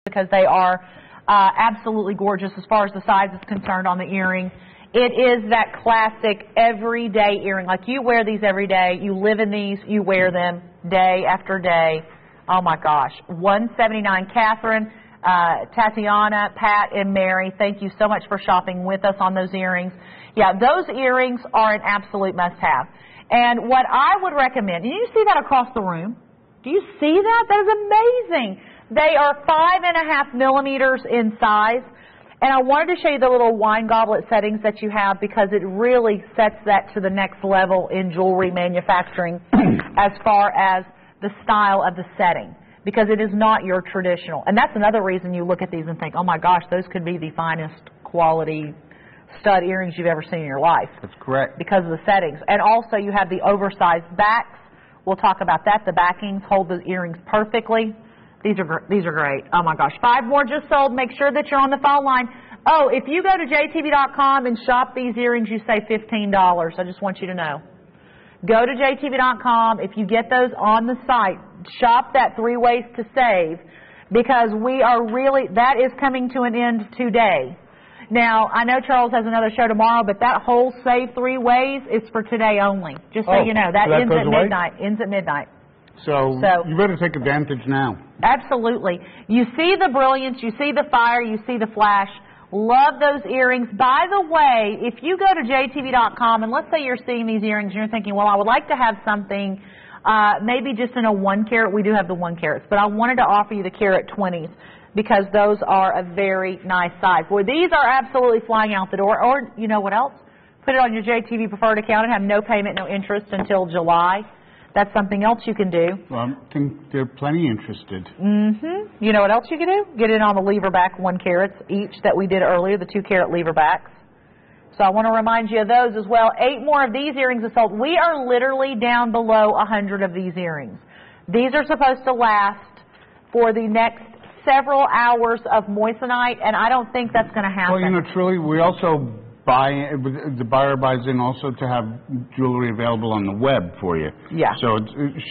because they are absolutely gorgeous as far as the size is concerned on the earring. It is that classic everyday earring. Like you wear these every day. You live in these. You wear them day after day. Oh, my gosh. $179. Catherine, Tatiana, Pat, and Mary, thank you so much for shopping with us on those earrings. Yeah, those earrings are an absolute must-have. And what I would recommend, and you see that across the room? Do you see that? That is amazing. They are 5.5 millimeters in size. And I wanted to show you the little wine goblet settings that you have because it really sets that to the next level in jewelry manufacturing as far as the style of the setting, because it is not your traditional. And that's another reason you look at these and think, oh my gosh, those could be the finest quality stud earrings you've ever seen in your life. That's correct. Because of the settings. And also you have the oversized backs. We'll talk about that. The backings hold the earrings perfectly. These are great. Oh my gosh. 5 more just sold. Make sure that you're on the phone line. Oh, if you go to jtv.com and shop these earrings, you save $15. I just want you to know. Go to jtv.com. If you get those on the site, shop that 3 ways to save, because we are really, that is coming to an end today. Now, I know Charles has another show tomorrow, but that whole Save 3 Ways is for today only. Just so you know. That ends at midnight. Ends at midnight. So you better take advantage now. Absolutely. You see the brilliance, you see the fire, you see the flash. Love those earrings. By the way, if you go to jtv.com and let's say you're seeing these earrings and you're thinking, well, I would like to have something maybe just in a 1 carat. We do have the 1 carats, but I wanted to offer you the carat 20s because those are a very nice size. Boy, these are absolutely flying out the door. Or you know what else? Put it on your JTV preferred account and have no payment, no interest until July. That's something else you can do. Well, I think they're plenty interested. Mm-hmm. You know what else you can do? Get in on the lever back 1 carats each that we did earlier, the 2 carat lever backs. So I want to remind you of those as well. 8 more of these earrings are sold. We are literally down below 100 of these earrings. These are supposed to last for the next several hours of moissanite, and I don't think that's going to happen. Well, you know, truly, we also the buyer buys in also to have jewelry available on the web for you. Yeah. So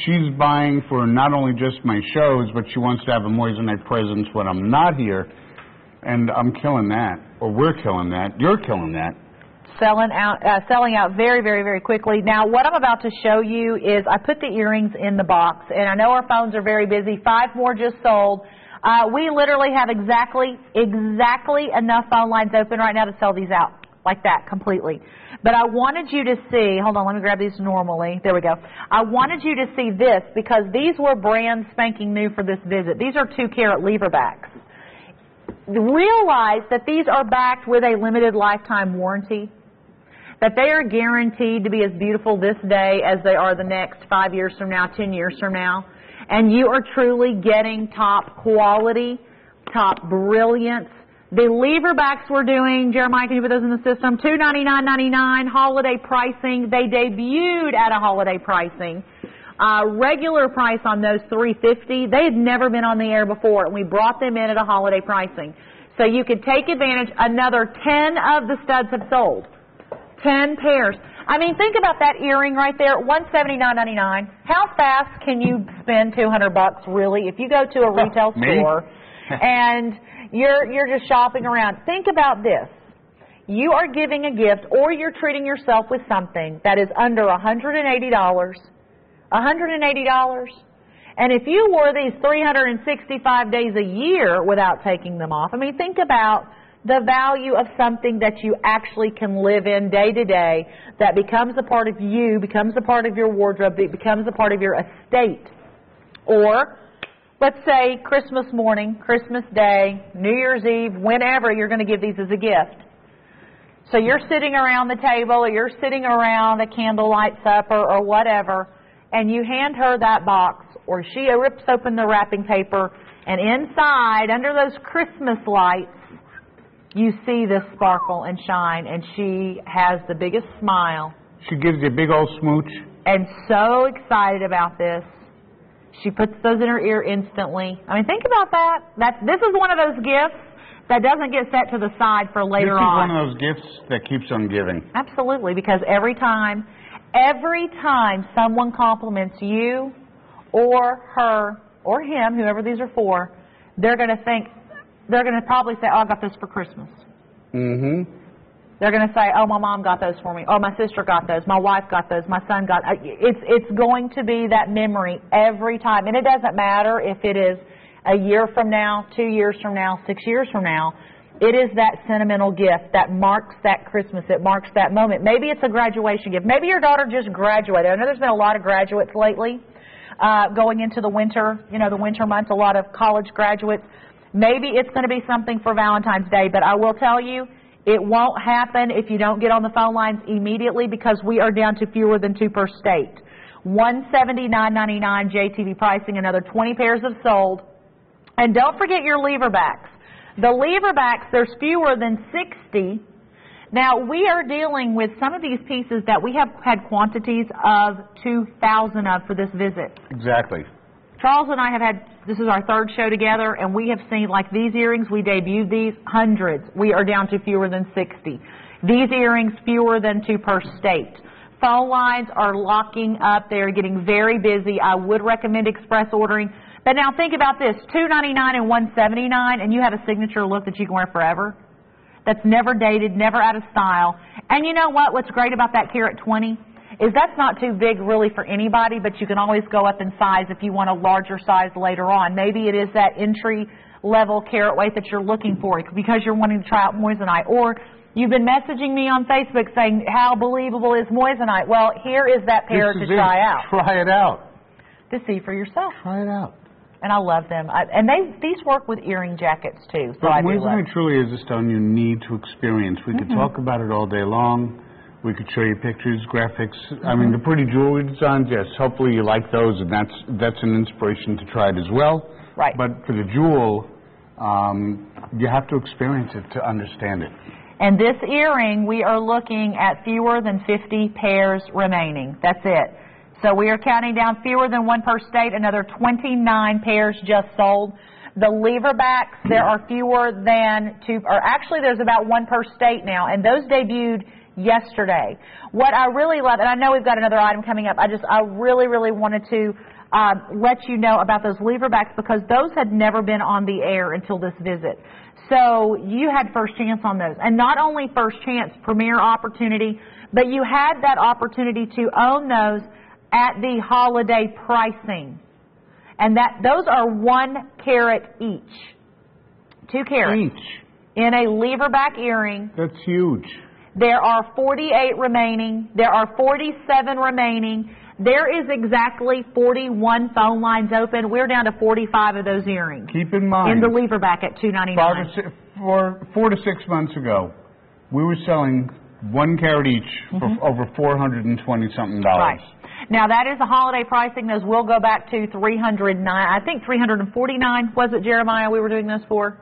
she's buying for not only just my shows, but she wants to have a moissanite presence when I'm not here, and I'm killing that, or we're killing that. You're killing that. Selling out very, very, very quickly. Now, what I'm about to show you is I put the earrings in the box, and I know our phones are very busy. 5 more just sold. We literally have exactly enough phone lines open right now to sell these out. Like that, completely. But I wanted you to see, hold on, let me grab these normally. There we go. I wanted you to see this because these were brand spanking new for this visit. These are 2 carat lever backs. Realize that these are backed with a limited lifetime warranty, that they are guaranteed to be as beautiful this day as they are the next 5 years from now, 10 years from now. And you are truly getting top quality, top brilliance. The lever backs we're doing, Jeremiah, can you put those in the system? $299.99, holiday pricing. They debuted at a holiday pricing. Regular price on those $350. They had never been on the air before, and we brought them in at a holiday pricing. So you could take advantage. Another 10 of the studs have sold. 10 pairs. I mean, think about that earring right there, $179.99. How fast can you spend $200 really? If you go to a retail store and you're just shopping around. Think about this. You are giving a gift or you're treating yourself with something that is under $180. $180. And if you wore these 365 days a year without taking them off, I mean, think about the value of something that you actually can live in day to day that becomes a part of you, becomes a part of your wardrobe, it becomes a part of your estate. Or let's say Christmas morning, Christmas Day, New Year's Eve, whenever you're going to give these as a gift. So you're sitting around the table or you're sitting around a candlelight supper or whatever, and you hand her that box or she rips open the wrapping paper, and inside, under those Christmas lights, you see this sparkle and shine, and she has the biggest smile. She gives you a big old smooch. And so excited about this. She puts those in her ear instantly. I mean, think about that. This is one of those gifts that doesn't get set to the side for later on. This is one of those gifts that keeps on giving. Absolutely, because every time someone compliments you or her or him, whoever these are for, they're going to think, they're going to probably say, oh, I got this for Christmas. Mm-hmm. They're going to say, oh, my mom got those for me. Oh, my sister got those. My wife got those. My son got... It's going to be that memory every time. And it doesn't matter if it is a year from now, 2 years from now, 6 years from now. It is that sentimental gift that marks that Christmas. It marks that moment. Maybe it's a graduation gift. Maybe your daughter just graduated. I know there's been a lot of graduates lately going into the winter, the winter months, a lot of college graduates. Maybe it's going to be something for Valentine's Day, but I will tell you, it won't happen if you don't get on the phone lines immediately because we are down to fewer than 2 per state. $179.99 JTV pricing, another 20 pairs have sold. And don't forget your leverbacks. The leverbacks, there's fewer than 60. Now, we are dealing with some of these pieces that we have had quantities of 2,000 of for this visit. Exactly. Charles and I have had, this is our 3rd show together, and we have seen, like these earrings, we debuted these, hundreds. We are down to fewer than 60. These earrings, fewer than 2 per state. Phone lines are locking up. They are getting very busy. I would recommend express ordering. But now think about this, $299 and $179, and you have a signature look that you can wear forever. That's never dated, never out of style. And you know what? What's great about that carat 20 is that's not too big really for anybody, but you can always go up in size if you want a larger size later on. Maybe it is that entry-level carat weight that you're looking for because you're wanting to try out Moissanite. Or you've been messaging me on Facebook saying, how believable is Moissanite? Well, here is that pair to try out. Try it out. To see for yourself. Try it out. And I love them. And these work with earring jackets, too. So but Moissanite truly is a stone you need to experience. We could talk about it all day long. We could show you pictures, graphics. I mean, the pretty jewelry designs, yes, hopefully you like those, and that's an inspiration to try it as well. Right. But for the jewel, you have to experience it to understand it. And this earring, we are looking at fewer than 50 pairs remaining. That's it. So we are counting down fewer than 1 per state, another 29 pairs just sold. The leverbacks, there are fewer than 2, or actually there's about 1 per state now, and those debuted yesterday. What I really love, and I know we've got another item coming up, I really, really wanted to let you know about those leverbacks because those had never been on the air until this visit. So you had first chance on those. And not only first chance, premier opportunity, but you had that opportunity to own those at the holiday pricing. And those are 1 carat each. 2 carats. Each. In a leverback earring. That's huge. There are 48 remaining. There are 47 remaining. There is exactly 41 phone lines open. We're down to 45 of those earrings. Keep in mind. In the leverback at $299. 4 to 6 months ago, we were selling 1 carat each for over $420-something. Right. Now, that is the holiday pricing. Those will go back to $309. I think $349, was it, Jeremiah, we were doing those for?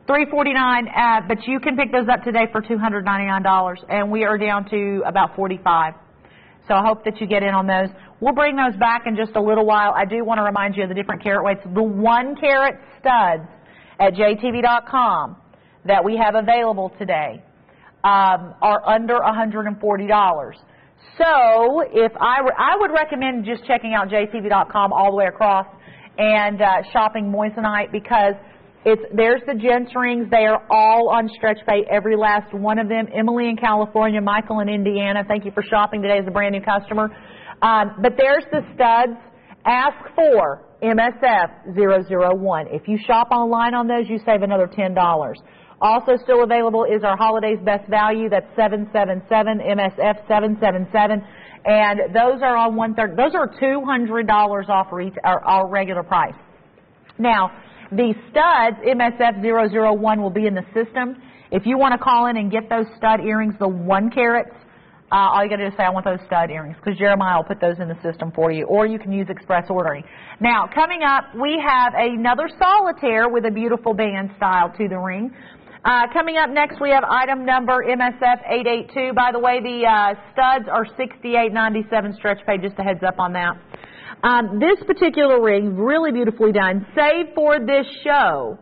$349, but you can pick those up today for $299, and we are down to about 45. So I hope that you get in on those. We'll bring those back in just a little while. I do want to remind you of the different carat weights. The 1 carat studs at JTV.com that we have available today are under $140. So if I would recommend just checking out JTV.com all the way across and shopping Moissanite because there's the gents rings. They are all on stretch pay, every last one of them. Emily in California, Michael in Indiana. Thank you for shopping today as a brand new customer. But there's the studs. Ask for MSF001. If you shop online on those, you save another $10. Also still available is our Holidays Best Value. That's 777, MSF 777. And those are on 130. Those are $200 off our regular price. Now, the studs, MSF001, will be in the system. If you want to call in and get those stud earrings, the 1 carats, all you got to do is say, I want those stud earrings, because Jeremiah will put those in the system for you, or you can use express ordering. Now, coming up, we have another solitaire with a beautiful band style to the ring. Coming up next, we have item number MSF882. By the way, the studs are $68.97 stretch pay, just a heads up on that. This particular ring, really beautifully done, save for this show.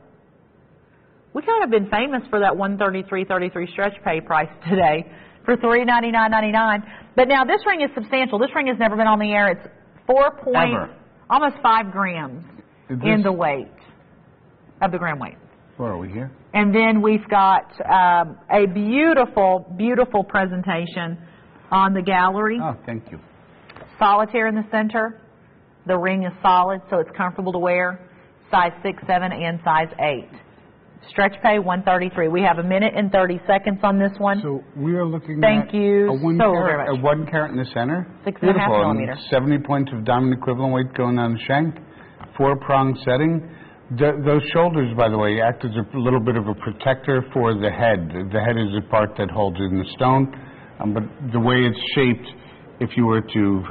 We kind of been famous for that $133.33 stretch pay price today for $399.99. But now this ring is substantial. This ring has never been on the air. It's almost 5 grams in the weight. of the gram weight. Where are we here? And then we've got a beautiful, beautiful presentation on the gallery. Oh, thank you. Solitaire in the center. The ring is solid, so it's comfortable to wear. Size 6, 7, and size 8. Stretch pay, $133. We have 1 minute and 30 seconds on this one. So we are looking Thank at you a 1 so carat, very much. a 1 carat in the center. 6.5 Beautiful. millimeter. And 70 points of diamond equivalent weight going on the shank. 4-prong setting. Those shoulders, by the way, act as a little bit of a protector for the head. The head is the part that holds in the stone. But the way it's shaped, if you were to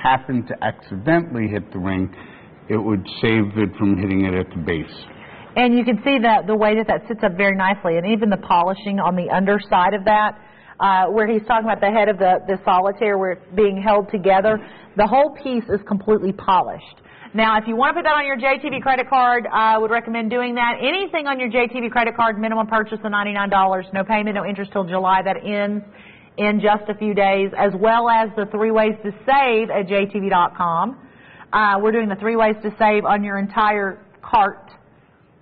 happen to accidentally hit the ring, it would save it from hitting it at the base. And you can see that the way that sits up very nicely, and even the polishing on the underside of that, where he's talking about the head of the solitaire where it's being held together, the whole piece is completely polished. Now, if you want to put that on your JTV credit card, I would recommend doing that. Anything on your JTV credit card, minimum purchase of $99, no payment, no interest till July. That ends in just a few days, as well as the 3 ways to save at JTV.com. We're doing the 3 ways to save on your entire cart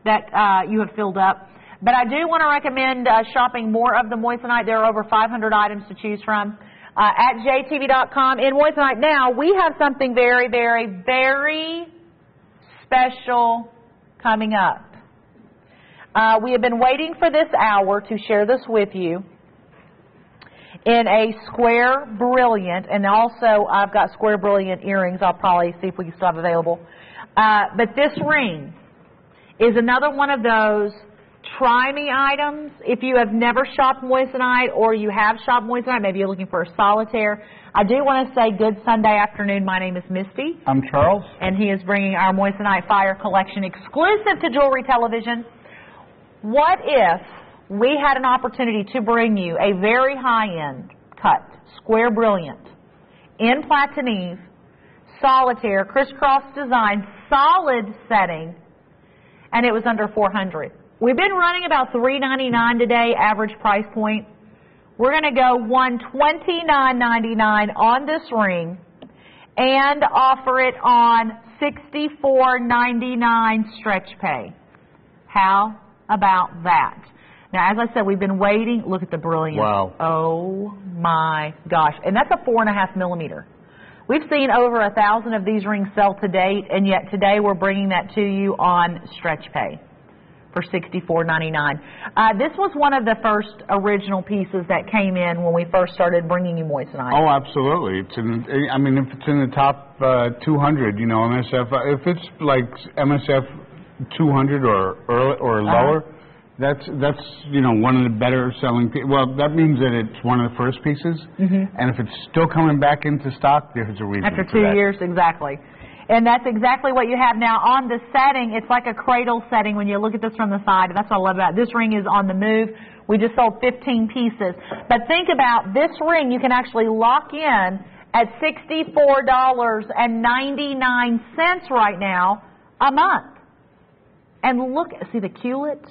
that you have filled up. But I do want to recommend shopping more of the Moissanite. There are over 500 items to choose from at JTV.com. In Moissanite now, we have something very, very, very special coming up. We have been waiting for this hour to share this with you in a square brilliant, and also I've got square brilliant earrings. I'll probably see if we can still have available. But this ring is another one of those try me items. If you have never shopped Moissanite, or you have shopped Moissanite, maybe you're looking for a solitaire. I do want to say good Sunday afternoon. My name is Misty. I'm Charles. And he is bringing our Moissanite Fire Collection exclusive to Jewelry Television. What if we had an opportunity to bring you a very high-end cut, square brilliant, in platinum, solitaire, crisscross design, solid setting, and it was under $400. We've been running about $399 today, average price point. We're going to go $129.99 on this ring and offer it on $64.99 stretch pay. How about that? Now, as I said, we've been waiting. Look at the brilliance. Wow. Oh, my gosh. And that's a 4.5 millimeter. We've seen over 1,000 of these rings sell to date, and yet today we're bringing that to you on stretch pay for $64.99. This was one of the first original pieces that came in when we first started bringing you Moissanite. Oh, absolutely. It's in, I mean, if it's in the top 200, you know, MSF, if it's like MSF 200 or lower, that's you know, one of the better selling pieces. Well, that means that it's one of the first pieces, and if it's still coming back into stock, there's a reason After for 2 years, exactly. And that's exactly what you have now on the setting. It's like a cradle setting when you look at this from the side. That's what I love about it. This ring is on the move. We just sold 15 pieces. But think about this ring. You can actually lock in at $64.99 right now a month. And look, see the culet?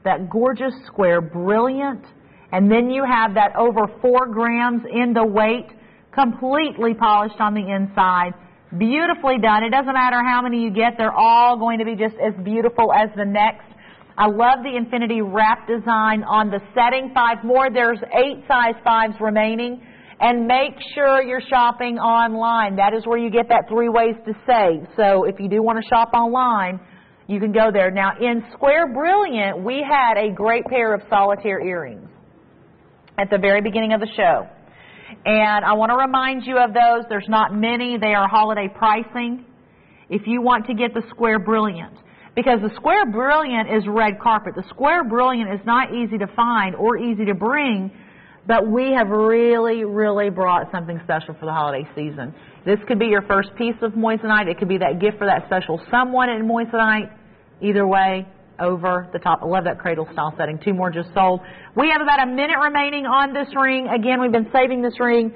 That gorgeous square brilliant. And then you have that over 4 grams in the weight, completely polished on the inside. Beautifully done. It doesn't matter how many you get. They're all going to be just as beautiful as the next. I love the infinity wrap design on the setting. 5 more. There's 8 size 5s remaining. And make sure you're shopping online. That is where you get that 3 ways to save. So if you do want to shop online, you can go there. Now, in Square Brilliant, we had a great pair of solitaire earrings at the very beginning of the show. And I want to remind you of those. There's not many. They are holiday pricing if you want to get the Square Brilliant. Because the Square Brilliant is red carpet. The Square Brilliant is not easy to find or easy to bring, but we have really, really brought something special for the holiday season. This could be your first piece of Moissanite. It could be that gift for that special someone in Moissanite. Either way, over the top. I love that cradle style setting. 2 more just sold. We have about a minute remaining on this ring. Again, we've been saving this ring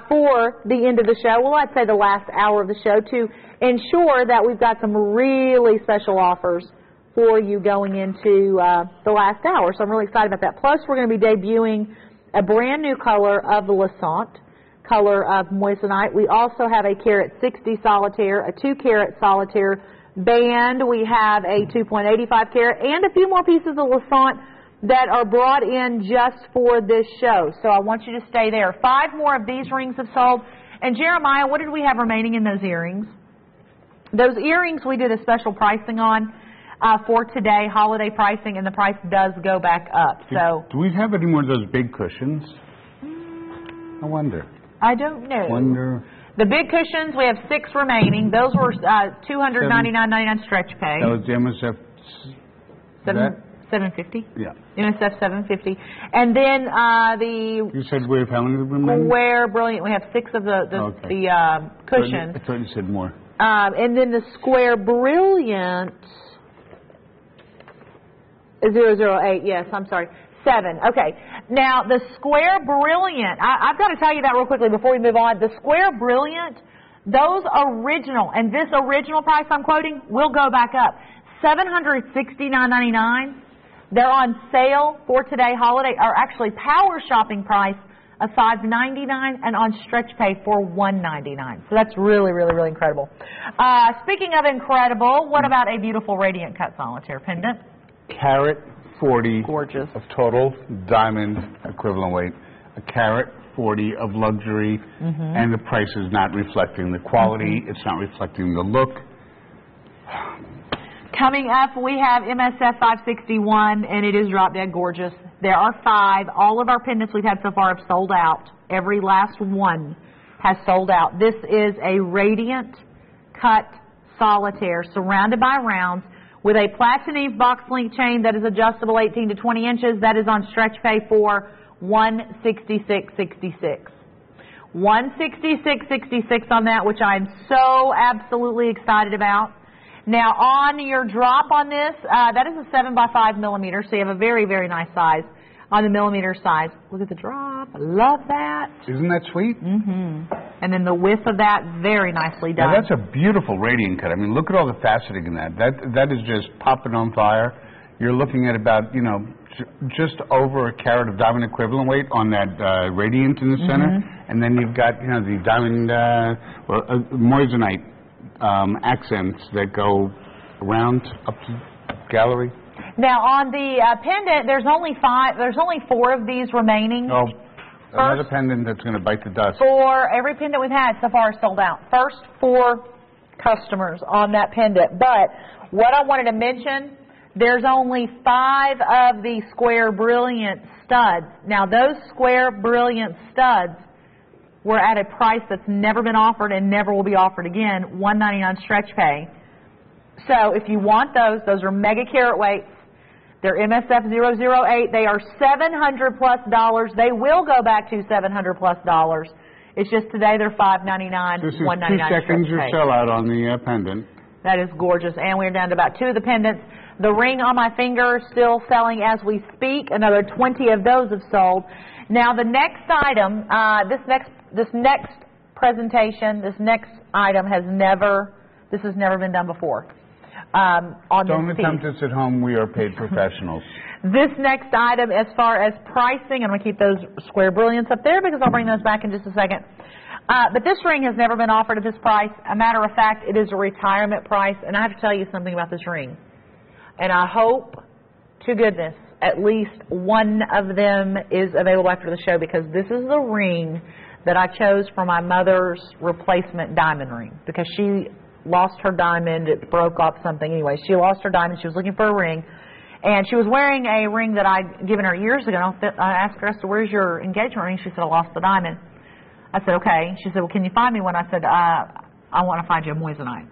for the end of the show. Well, I'd say the last hour of the show to ensure that we've got some really special offers for you going into the last hour. So I'm really excited about that. Plus, we're going to be debuting a brand new color of the Lassant, color of Moissanite. We also have a carat 60 solitaire, a 2 carat solitaire, band. We have a 2.85 carat and a few more pieces of Lassant that are brought in just for this show. So I want you to stay there. 5 more of these rings have sold. And Jeremiah, what did we have remaining in those earrings? Those earrings we did a special pricing on for today, holiday pricing, and the price does go back up. So do we have any more of those big cushions? I wonder. I don't know. Wonder. The big cushions, we have 6 remaining. Those were $299.99 stretch pay. That was the MSF. $750. Yeah. MSF $750. And then You said we have how many remaining? Square Brilliant. We have 6 of the cushions. I thought you said more. And then the Square Brilliant 008. Yes, I'm sorry. 7. Okay. Now, the Square Brilliant, I've got to tell you that real quickly before we move on. The Square Brilliant, those original, and this original price I'm quoting will go back up. $769.99. They're on sale for today, holiday, or actually power shopping price of $599 and on stretch pay for $199. So that's really, really, really incredible. Speaking of incredible, what about a beautiful radiant cut solitaire pendant? Carat 40 Gorgeous. of total diamond equivalent weight, a carat 40 of luxury, and the price is not reflecting the quality, it's not reflecting the look. Coming up, we have MSF 561, and it is drop dead gorgeous. There are 5. All of our pendants we've had so far have sold out. Every last one has sold out. This is a radiant cut solitaire surrounded by rounds with a platinum box link chain that is adjustable 18 to 20 inches. That is on stretch pay for $166.66. $166.66 on that, which I'm so absolutely excited about. Now, on your drop on this, that is a 7 by 5 millimeter, so you have a very, very nice size on the millimeter size. Look at the drop. I love that. Isn't that sweet? And then the width of that, very nicely done. Now, that's a beautiful radiant cut. I mean, look at all the faceting in that. That is just popping on fire. You're looking at about, just over a carat of diamond equivalent weight on that radiant in the center. And then you've got, the diamond, Moissanite accents that go around up the gallery. Now on the pendant, there's only 4 of these remaining. Oh, another pendant that's going to bite the dust. For every pendant we've had so far is sold out. First 4 customers on that pendant. But what I wanted to mention, there's only 5 of the Square Brilliant studs. Now those Square Brilliant studs were at a price that's never been offered and never will be offered again, $199 stretch pay. So if you want those are mega carat weights. They're MSF 008. They are $700+. They will go back to $700+. It's just today they're $599, This is $199 2 seconds or stretch pay. sellout on the pendant. That is gorgeous. And we're down to about 2 of the pendants. The ring on my finger is still selling as we speak. Another 20 of those have sold. Now the next item, this next presentation, this next item has never been done before. Don't attempt this at home. We are paid professionals. This next item, as far as pricing, I'm going to keep those Square Brilliants up there because I'll bring those back in just a second. But this ring has never been offered at this price. A matter of fact, it is a retirement price, and I have to tell you something about this ring. And I hope to goodness at least one of them is available after the show, because this is the ring that I chose for my mother's replacement diamond ring, because she lost her diamond. It broke off something. Anyway, she lost her diamond. She was looking for a ring, and she was wearing a ring that I'd given her years ago. I asked her, where's your engagement ring? She said, I lost the diamond. I said, okay. She said, well, can you find me one? I said, I want to find you a Moissanite.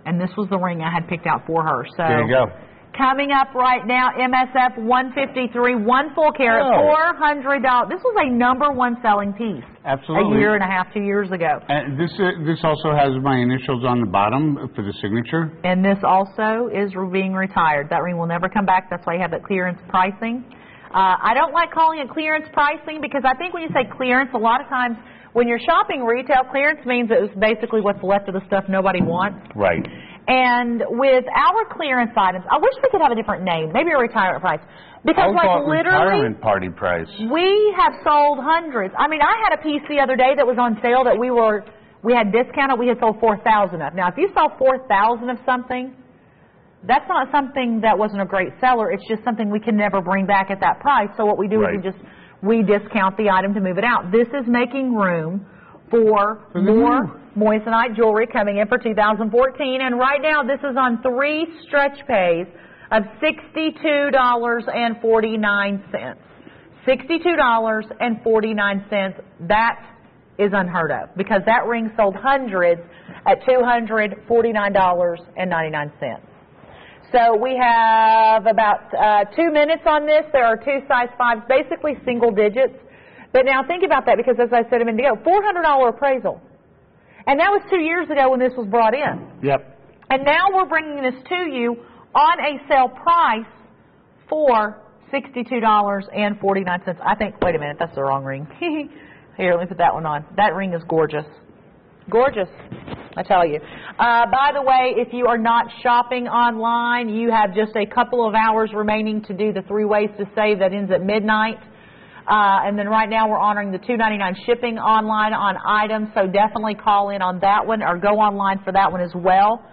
And this was the ring I had picked out for her. So there you go. Coming up right now, MSF 153, 1 full carat, $400. This was a #1 selling piece. Absolutely. A year and a half, 2 years ago. And this also has my initials on the bottom for the signature. And this also is being retired. That ring will never come back. That's why you have that clearance pricing. I don't like calling it clearance pricing, because I think when you say clearance, a lot of times when you're shopping retail, clearance means it's basically what's left of the stuff nobody wants. Right. And with our clearance items, I wish we could have a different name, maybe a retirement price. Because literally, retirement party price. We have sold hundreds. I mean, I had a piece the other day that was on sale that we we had discounted, we had sold 4,000 of. Now, if you sell 4,000 of something, that's not something that wasn't a great seller. It's just something we can never bring back at that price. So what we do is we discount the item to move it out. This is making room for more Moissanite jewelry coming in for 2014. And right now, this is on 3 stretch pays of $62.49. $62.49. That is unheard of, because that ring sold hundreds at $249.99. So we have about 2 minutes on this. There are 2 size 5s, basically single digits. But now think about that, because as I said a minute ago, $400 appraisal. And that was 2 years ago when this was brought in. Yep. And now we're bringing this to you on a sale price for $62.49. I think, wait a minute, that's the wrong ring. Here, let me put that one on. That ring is gorgeous. Gorgeous, I tell you. By the way, if you are not shopping online, you have just a couple of hours remaining to do the 3 ways to save. That ends at midnight. And then right now we're honoring the $2.99 shipping online on items, so definitely call in on that one or go online for that one as well.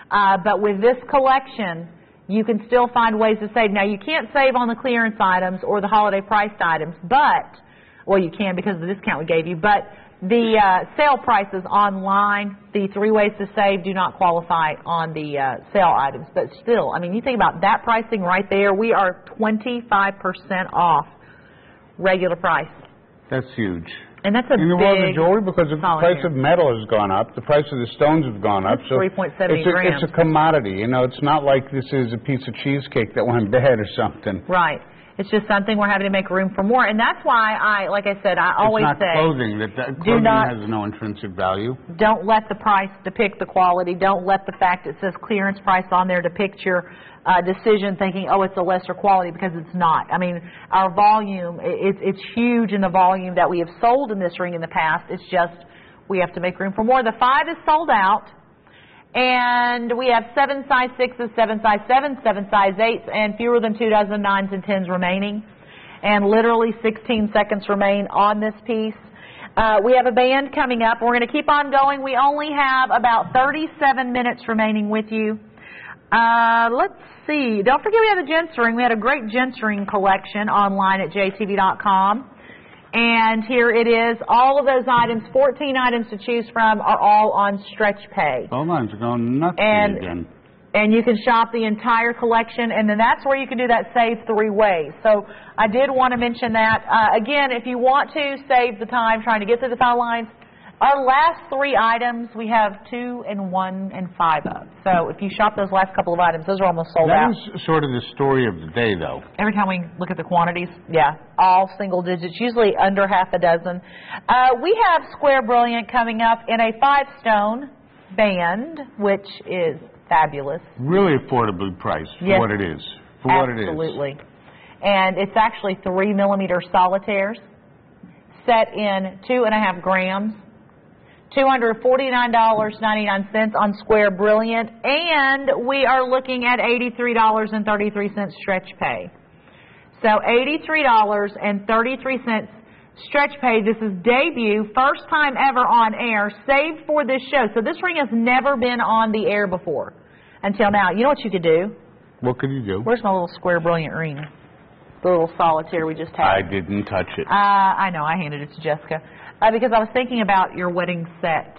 But with this collection, you can still find ways to save. Now, you can't save on the clearance items or the holiday priced items, but, well, you can because of the discount we gave you, but the sale prices online, the 3 ways to save, do not qualify on the sale items. But still, I mean, you think about that pricing right there, we are 25% off regular price. That's huge. And that's a big in the world of jewelry, because the price of metal has gone up, the price of the stones have gone up. So 3.70 grams. It's a commodity. You know, it's not like this is a piece of cheesecake that went bad or something. Right. It's just something we're having to make room for more. And that's why like I said, I always say... It's not clothing. Clothing has no intrinsic value. Don't let the price depict the quality. Don't let the fact it says clearance price on there depict your decision thinking, oh, it's a lesser quality, because it's not. I mean, our volume, it's huge in the volume that we have sold in this ring in the past. It's just we have to make room for more. The 5 is sold out. And we have 7 size 6s, 7 size 7s, 7 size 8s, and fewer than 2 dozen 9s and 10s remaining. And literally 16 seconds remain on this piece. We have a band coming up. We're going to keep on going. We only have about 37 minutes remaining with you. Let's see. Don't forget we have the gents ring. We had a great gents ring collection online at jtv.com. And here it is. All of those items, 14 items to choose from, are all on stretch pay. Phone lines are going nuts again. And you can shop the entire collection, and then that's where you can do that save 3 ways. So I did want to mention that. Again, if you want to save the time trying to get through the phone lines, our last 3 items, we have 2 and 1 and 5 of. So if you shop those last couple of items, those are almost sold out. That is sort of the story of the day, though. Every time we look at the quantities, yeah, all single digits, usually under half a dozen. We have Square Brilliant coming up in a 5-stone band, which is fabulous. Really affordably priced for what it is. For what it is. Absolutely. And it's actually 3mm solitaires set in 2.5 grams. $249.99 on Square Brilliant, and we are looking at $83.33 stretch pay. So $83.33 stretch pay. This is debut, first time ever on air, saved for this show. So this ring has never been on the air before until now. You know what you could do? What could you do? Where's my little Square Brilliant ring? The little solitaire we just had. I didn't touch it. I know, I handed it to Jessica. Because I was thinking about your wedding set.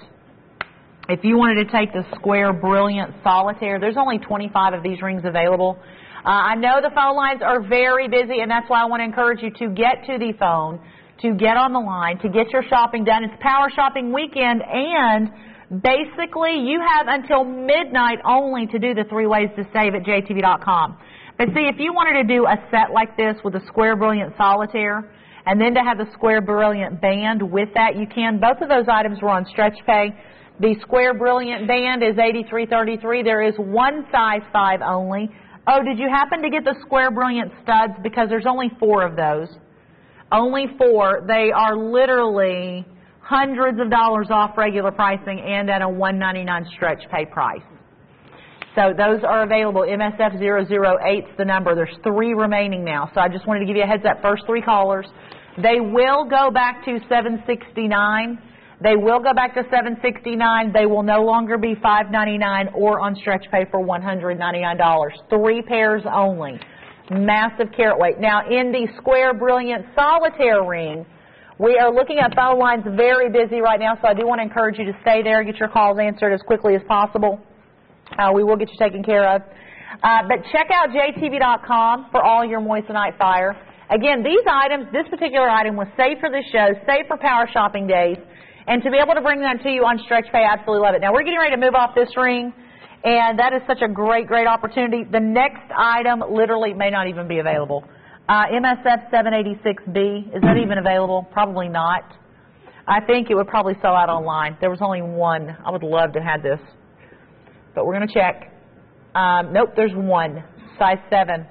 If you wanted to take the Square Brilliant Solitaire, there's only 25 of these rings available. I know the phone lines are very busy, and that's why I want to encourage you to get to the phone, to get on the line, to get your shopping done. It's Power Shopping Weekend, and basically you have until midnight only to do the 3 ways to save at jtv.com. But see, if you wanted to do a set like this with a Square Brilliant Solitaire, and then to have the Square Brilliant band with that, you can. Both of those items were on stretch pay. The Square Brilliant band is $83.33. There is 1 size 5 only. Oh, did you happen to get the Square Brilliant studs? Because there's only 4 of those. Only 4. They are literally hundreds of dollars off regular pricing and at a $199 stretch pay price. So those are available. MSF008 is the number. There's 3 remaining now. So I just wanted to give you a heads up. First 3 callers. They will go back to $769. They will go back to $769. They will no longer be $599 or on stretch pay for $199. 3 pairs only. Massive carat weight. Now, in the Square Brilliant Solitaire ring, we are looking at phone lines very busy right now, so I do want to encourage you to stay there, get your calls answered as quickly as possible. We will get you taken care of. But check out jtv.com for all your Moissanite fire. Again, these items, this particular item was saved for this show, saved for Power Shopping Days, and to be able to bring that to you on stretch pay, I absolutely love it. Now, we're getting ready to move off this ring, and that is such a great, great opportunity. The next item literally may not even be available. MSF 786B, is that even available? Probably not. I think it would probably sell out online. There was only one. I would love to have this, but we're going to check. Nope, there's one, size 7.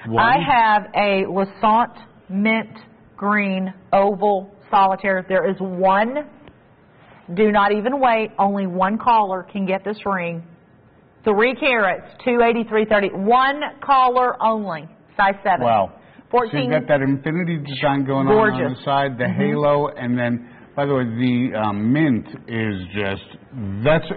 One? I have a Lassant mint green oval solitaire. There is one. Do not even wait. Only one caller can get this ring. 3 carats, $283.30. One caller only, size 7. Wow. 14. So you've got that infinity design going on the side, the halo, and then, by the way, the mint is just, that's,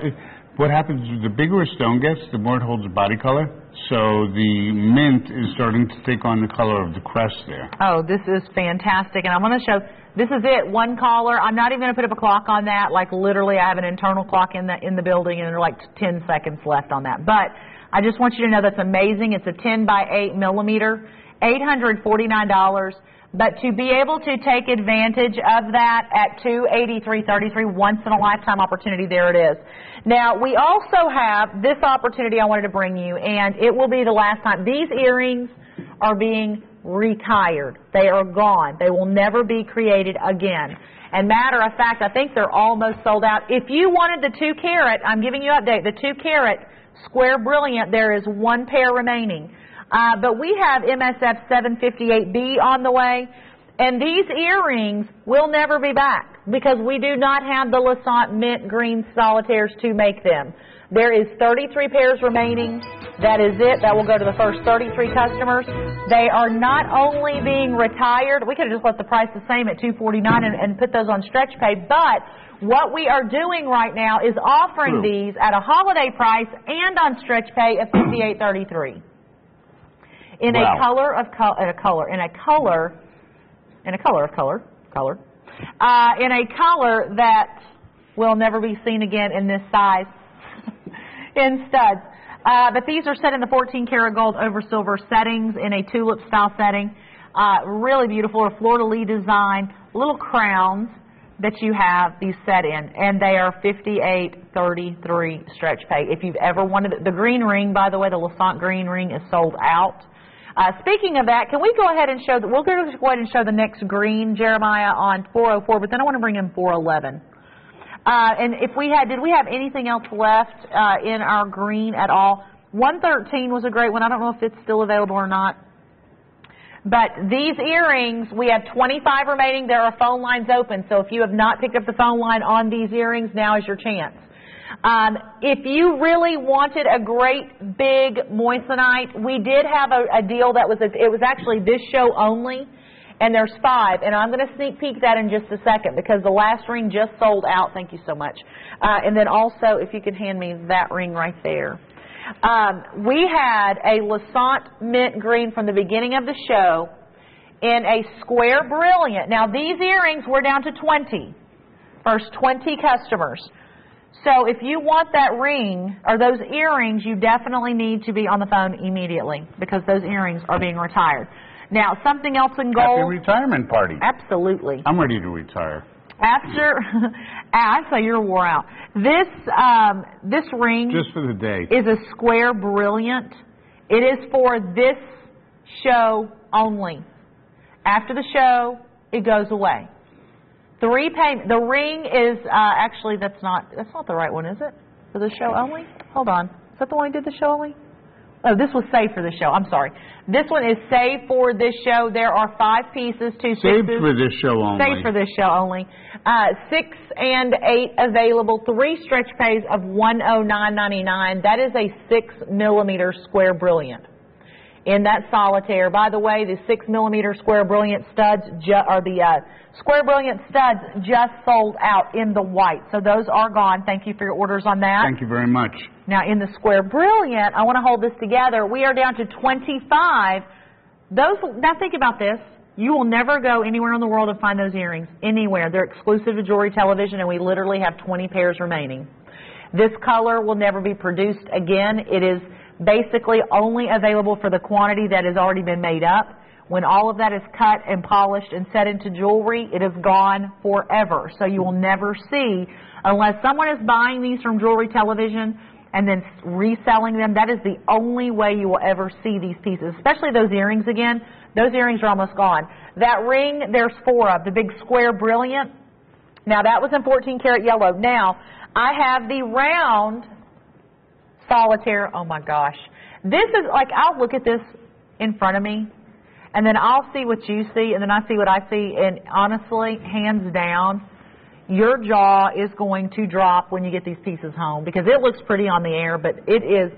what happens is the bigger a stone gets, the more it holds a body color. So the mint is starting to take on the color of the crest there. Oh, this is fantastic. And I'm going to show, this is it, one caller. I'm not even going to put up a clock on that. Like literally I have an internal clock in the building and there are like 10 seconds left on that. But I just want you to know that's amazing. It's a 10 by 8 millimeter, $849. But to be able to take advantage of that at $283.33, once in a lifetime opportunity, there it is. Now, we also have this opportunity I wanted to bring you, and it will be the last time. These earrings are being retired. They are gone. They will never be created again. And matter of fact, I think they're almost sold out. If you wanted the 2 carat, I'm giving you an update, the 2 carat Square Brilliant, there is 1 pair remaining. But we have MSF 758B on the way, and these earrings will never be back because we do not have the Lassant mint green solitaires to make them. There is 33 pairs remaining. That is it. That will go to the first 33 customers. They are not only being retired. We could have just left the price the same at $249 and put those on stretch pay, but what we are doing right now is offering these at a holiday price and on stretch pay of $58.33. In a color of that will never be seen again in this size, in studs. But these are set in the 14 karat gold over silver settings in a tulip style setting. Really beautiful, a fleur-de-lis design, little crowns that you have these set in, and they are $58.33 stretch pay. If you've ever wanted it, the green ring, by the way, the Lassant green ring is sold out. Speaking of that, can we go ahead and show, we'll go ahead and show the next green, Jeremiah, on 404, but then I want to bring in 411. And if we had, did we have anything else left in our green at all? 113 was a great one. I don't know if it's still available or not. But these earrings, we have 25 remaining. There are phone lines open. So if you have not picked up the phone line on these earrings, now is your chance. If you really wanted a great big Moissanite, we did have a deal that was, it was actually this show only, and there's 5. And I'm going to sneak peek that in just a second because the last ring just sold out. Thank you so much. And then also, if you could hand me that ring right there. We had a Lassant mint green from the beginning of the show in a Square Brilliant. Now, these earrings were down to 20. First 20 customers. So if you want that ring or those earrings, you definitely need to be on the phone immediately because those earrings are being retired. Now, something else in gold. Happy retirement party. Absolutely. I'm ready to retire. After, I say you're wore out. This ring just for the day is a Square Brilliant. It is for this show only. After the show, it goes away. 3 payment. The ring is actually that's not the right one, is it? For the show only? Hold on. Is that the one who did the show only? Oh, this was saved for the show. I'm sorry. This one is saved for this show. There are 5 pieces, 2 sixes. Saved for this show only. Saved for this show only. 6 and 8 available. 3 stretch pays of $109.99. That is a 6 millimeter Square Brilliant. in that solitaire. By the way, the 6mm square brilliant studs, square brilliant studs just sold out in the white. So those are gone. Thank you for your orders on that. Thank you very much. Now in the square brilliant, I want to hold this together. We are down to 25. Now think about this. You will never go anywhere in the world and find those earrings. Anywhere. They're exclusive to Jewelry Television, and we literally have 20 pairs remaining. This color will never be produced again. It is basically only available for the quantity that has already been made up. When all of that is cut and polished and set into jewelry, it is gone forever. So you will never see, unless someone is buying these from Jewelry Television and then reselling them, that is the only way you will ever see these pieces, especially those earrings again. Those earrings are almost gone. That ring, there's 4 of, the big square brilliant. Now that was in 14 karat yellow. Now, I have the round solitaire. Oh my gosh. This is like, I'll look at this in front of me, and then I'll see what you see, and then I see what I see, and honestly, hands down, your jaw is going to drop when you get these pieces home, because it looks pretty on the air, but it is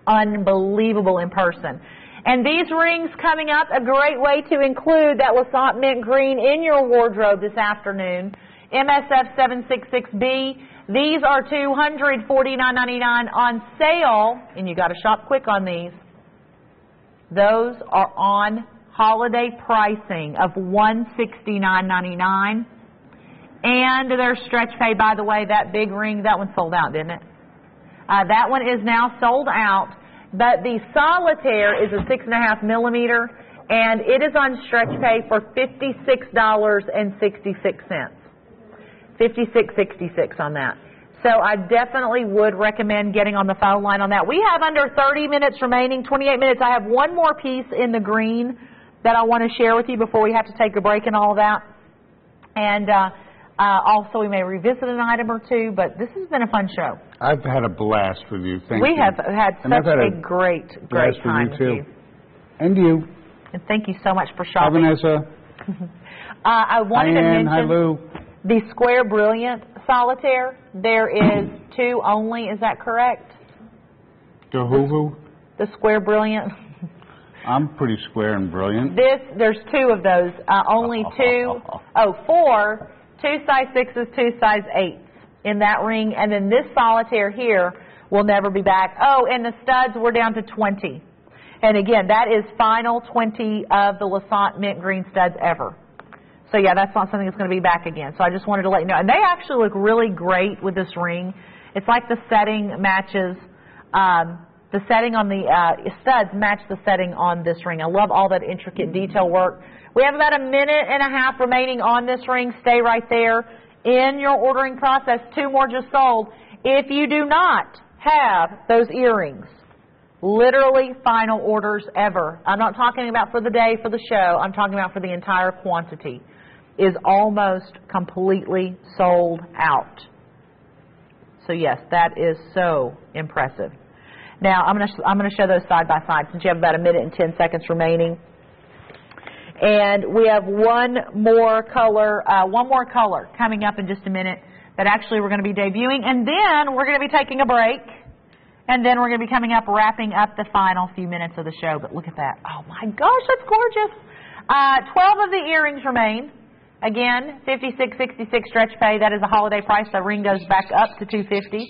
unbelievable in person. And these rings coming up, a great way to include that Lassant mint green in your wardrobe this afternoon. MSF 766B. These are $249.99 on sale, and you got to shop quick on these. Those are on holiday pricing of $169.99. And their stretch pay, by the way, that big ring, that one sold out, didn't it? That one is now sold out. But the solitaire is a 6.5mm, and it is on stretch pay for $56.66. $56.66 on that. So I definitely would recommend getting on the phone line on that. We have under 30 minutes remaining, 28 minutes. I have one more piece in the green that I want to share with you before we have to take a break and all of that. And also we may revisit an item or two, but this has been a fun show. I've had a blast with you. Thank you. We have had such a great time with you. And you. And thank you so much for shopping. Hi, Vanessa. I wanted to mention hi, Lou. The Square Brilliant solitaire. There is 2 only. Is that correct? The who? The Square Brilliant. I'm pretty square and brilliant. There's 2 of those. Only 2. 4. 2 size 6s, 2 size 8s in that ring. And then this solitaire here will never be back. Oh, and the studs, we're down to 20. And again, that is final 20 of the Lassant mint green studs ever. So yeah, that's not something that's going to be back again. So I just wanted to let you know. And they actually look really great with this ring. It's like the setting matches, the setting on the studs match the setting on this ring. I love all that intricate detail work. We have about a minute and a half remaining on this ring. Stay right there in your ordering process. 2 more just sold. If you do not have those earrings, literally final orders ever. I'm not talking about for the day, for the show. I'm talking about for the entire quantity. Is almost completely sold out. So yes, that is so impressive. Now I'm going to show those side by side since you have about a minute and 10 seconds remaining. And we have one more color coming up in just a minute that actually we're going to be debuting, and then we're going to be taking a break, and then we're going to be coming up wrapping up the final few minutes of the show. But look at that! Oh my gosh, that's gorgeous! 12 of the earrings remain. Again, $56.66 stretch pay. That is a holiday price. The ring goes back up to $250.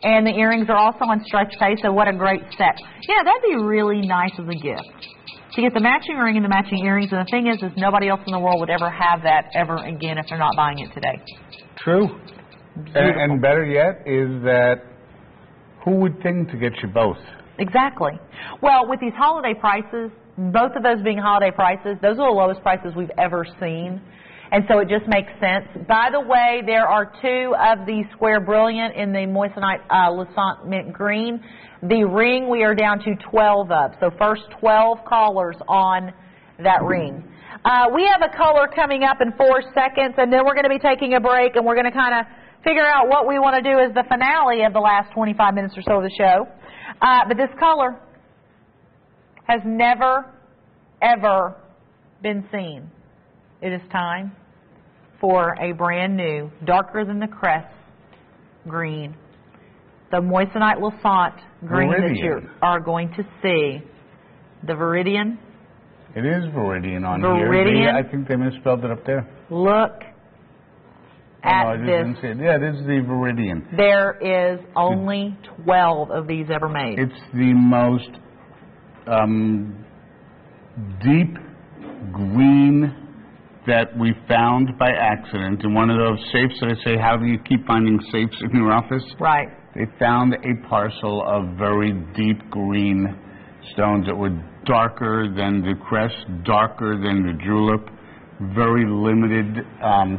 And the earrings are also on stretch pay, so what a great set. Yeah, that'd be really nice as a gift. To get the matching ring and the matching earrings, and the thing is nobody else in the world would ever have that ever again if they're not buying it today. True. And better yet is that who would think to get you both? Exactly. Well, with these holiday prices, both of those being holiday prices, those are the lowest prices we've ever seen. And so it just makes sense. By the way, there are 2 of the Square Brilliant in the Moissanite Lassant Mint Green. The ring we are down to 12 of. So first 12 callers on that ring. We have a color coming up in 4 seconds, and then we're going to be taking a break, and we're going to kind of figure out what we want to do as the finale of the last 25 minutes or so of the show. But this color has never, ever been seen. It is time for a brand new, darker than the crest green. The Moissanite Lassant green that you are going to see The Viridian. It is Viridian on Viridian. here. I think they misspelled it up there. Look at I this. didn't see it. Yeah, this is the Viridian. There is only 12 of these ever made. It's the most deep green that we found by accident in one of those safes that I say, how do you keep finding safes in your office? Right. They found a parcel of very deep green stones that were darker than the crest, darker than the julep, very limited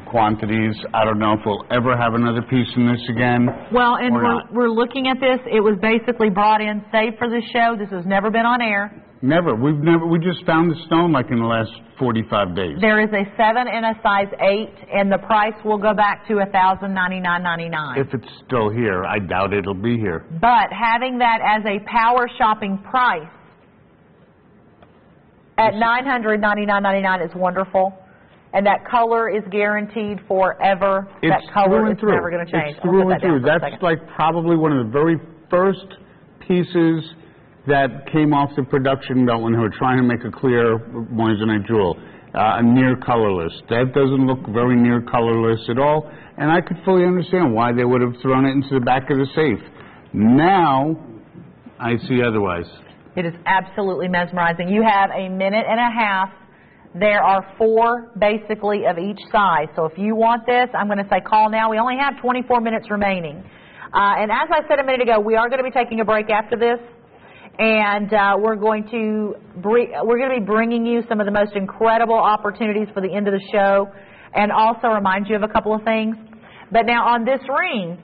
quantities. I don't know if we'll ever have another piece in this again. Well, and we're looking at this. It was basically brought in safe for the show. This has never been on air. Never. We just found the stone like in the last 45 days. There is a 7 and a size 8, and the price will go back to $1,099.99. If it's still here, I doubt it'll be here. But having that as a power shopping price at $999.99 is wonderful. And that color is guaranteed forever. It's that color is through. never going to change. It's through and through. That's like probably one of the very first pieces that came off the production belt when they were trying to make a clear Moissanite jewel, a near colorless. That doesn't look very near colorless at all, and I could fully understand why they would have thrown it into the back of the safe. Now, I see otherwise. It is absolutely mesmerizing. You have a minute and a half. There are 4 basically of each size. So if you want this, I'm going to say call now. We only have 24 minutes remaining. And as I said a minute ago, we are going to be taking a break after this. And we're going to be bringing you some of the most incredible opportunities for the end of the show, and also remind you of a couple of things. But now on this ring,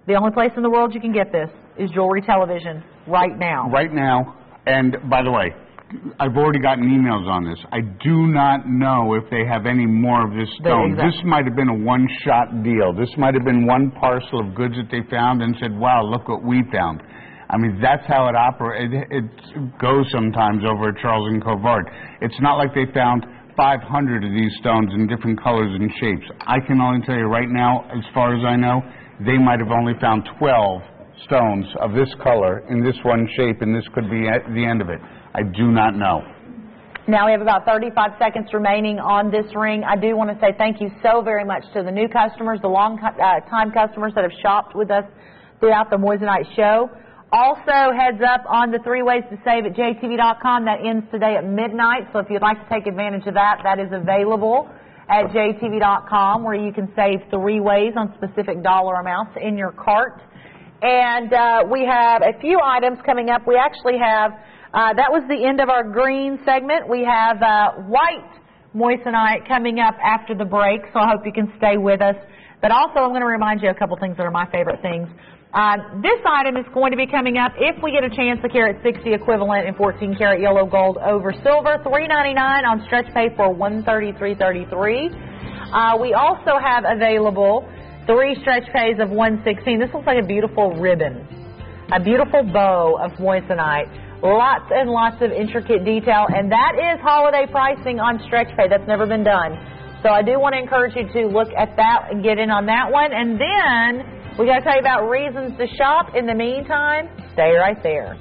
the only place in the world you can get this is Jewelry Television right now. Right now. And by the way, I've already gotten emails on this. I do not know if they have any more of this stone. Exactly. This might have been a one-shot deal. This might have been one parcel of goods that they found and said, wow, look what we found. I mean, that's how it operates. It goes sometimes over at Charles & Covard. It's not like they found 500 of these stones in different colors and shapes. I can only tell you right now, as far as I know, they might have only found 12 stones of this color in this one shape, and this could be at the end of it. I do not know. Now we have about 35 seconds remaining on this ring. I do want to say thank you so very much to the new customers, the long-time customers that have shopped with us throughout the Moissanite show. Also, heads up on the 3 ways to save at jtv.com. That ends today at midnight. So if you'd like to take advantage of that, that is available at jtv.com, where you can save 3 ways on specific dollar amounts in your cart. And we have a few items coming up. We actually have, that was the end of our green segment. We have white Moissanite coming up after the break, so I hope you can stay with us. But also, I'm going to remind you of a couple things that are my favorite things. This item is going to be coming up, if we get a chance, the carat 60 equivalent in 14 karat yellow gold over silver, $399 on stretch pay for $133.33. We also have available 3 stretch pays of $116. This looks like a beautiful ribbon, a beautiful bow of Moissanite. Lots and lots of intricate detail, and that is holiday pricing on stretch pay. That's never been done. So I do want to encourage you to look at that and get in on that one. And then we got to tell you about reasons to shop. In the meantime, stay right there.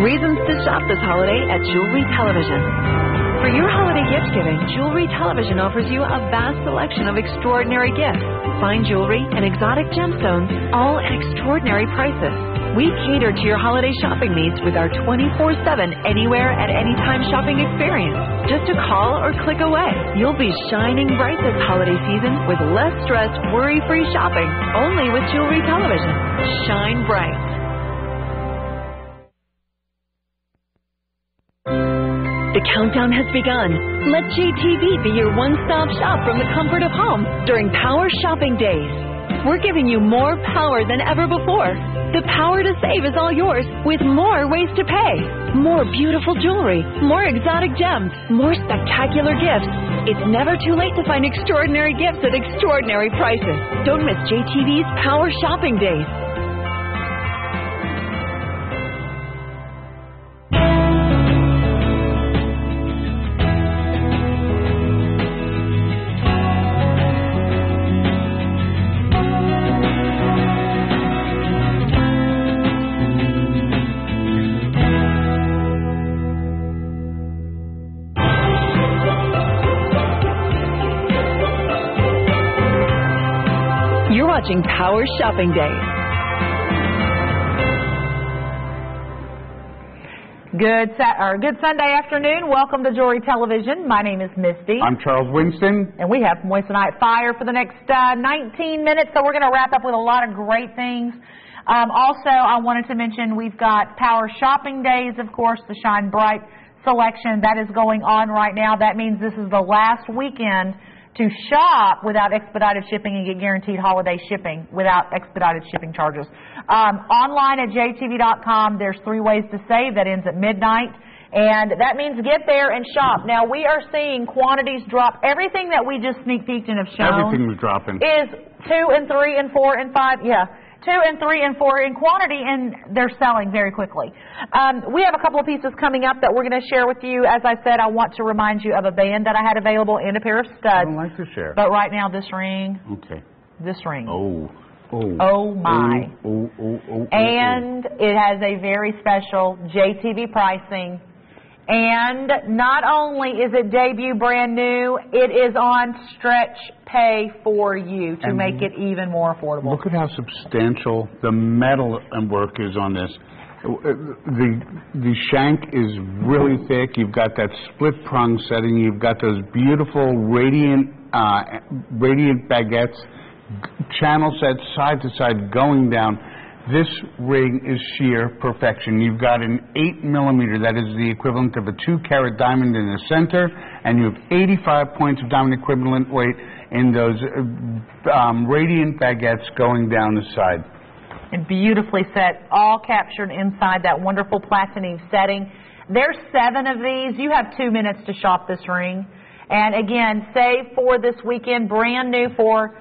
Reasons to shop this holiday at Jewelry Television. For your holiday gift giving, Jewelry Television offers you a vast selection of extraordinary gifts, fine jewelry, and exotic gemstones, all at extraordinary prices. We cater to your holiday shopping needs with our 24/7 anywhere at any time shopping experience. Just a call or click away. You'll be shining bright this holiday season with less stress, worry-free shopping, only with Jewelry Television. Shine bright. The countdown has begun. Let JTV be your one-stop shop from the comfort of home during Power Shopping Days. We're giving you more power than ever before. The power to save is all yours with more ways to pay. More beautiful jewelry, more exotic gems, more spectacular gifts. It's never too late to find extraordinary gifts at extraordinary prices. Don't miss JTV's Power Shopping Days. Power Shopping Days. Good Sunday afternoon. Welcome to Jewelry Television. My name is Misty. I'm Charles Winston. And we have Moissanite Fire for the next 19 minutes, so we're going to wrap up with a lot of great things. Also, I wanted to mention we've got Power Shopping Days, of course, the Shine Bright selection. That is going on right now. That means this is the last weekend to shop without expedited shipping and get guaranteed holiday shipping without expedited shipping charges. Online at jtv.com, there's 3 ways to save. That ends at midnight. And that means get there and shop. Now, we are seeing quantities drop. Everything that we just sneak peeked and have shown Everything was dropping. Is 2 and 3 and 4 and 5. Yeah. 2 and 3 and 4 in quantity, and they're selling very quickly. We have a couple of pieces coming up that we're going to share with you. As I said, I want to remind you of a band that I had available and a pair of studs. I don't like to share. But right now, this ring. Okay. This ring. Oh my. And it has a very special JTV pricing. And not only is it debut brand new, it is on stretch pay for you to make it even more affordable. Look at how substantial the metal and work is on this. The shank is really thick. You've got that split prong setting. You've got those beautiful radiant baguettes, channel sets side to side going down. This ring is sheer perfection. You've got an 8mm, that is the equivalent of a 2-carat diamond in the center, and you have 85 points of diamond equivalent weight in those radiant baguettes going down the side. And beautifully set, all captured inside that wonderful platinum setting. There's 7 of these. You have 2 minutes to shop this ring. And again, save for this weekend, brand new for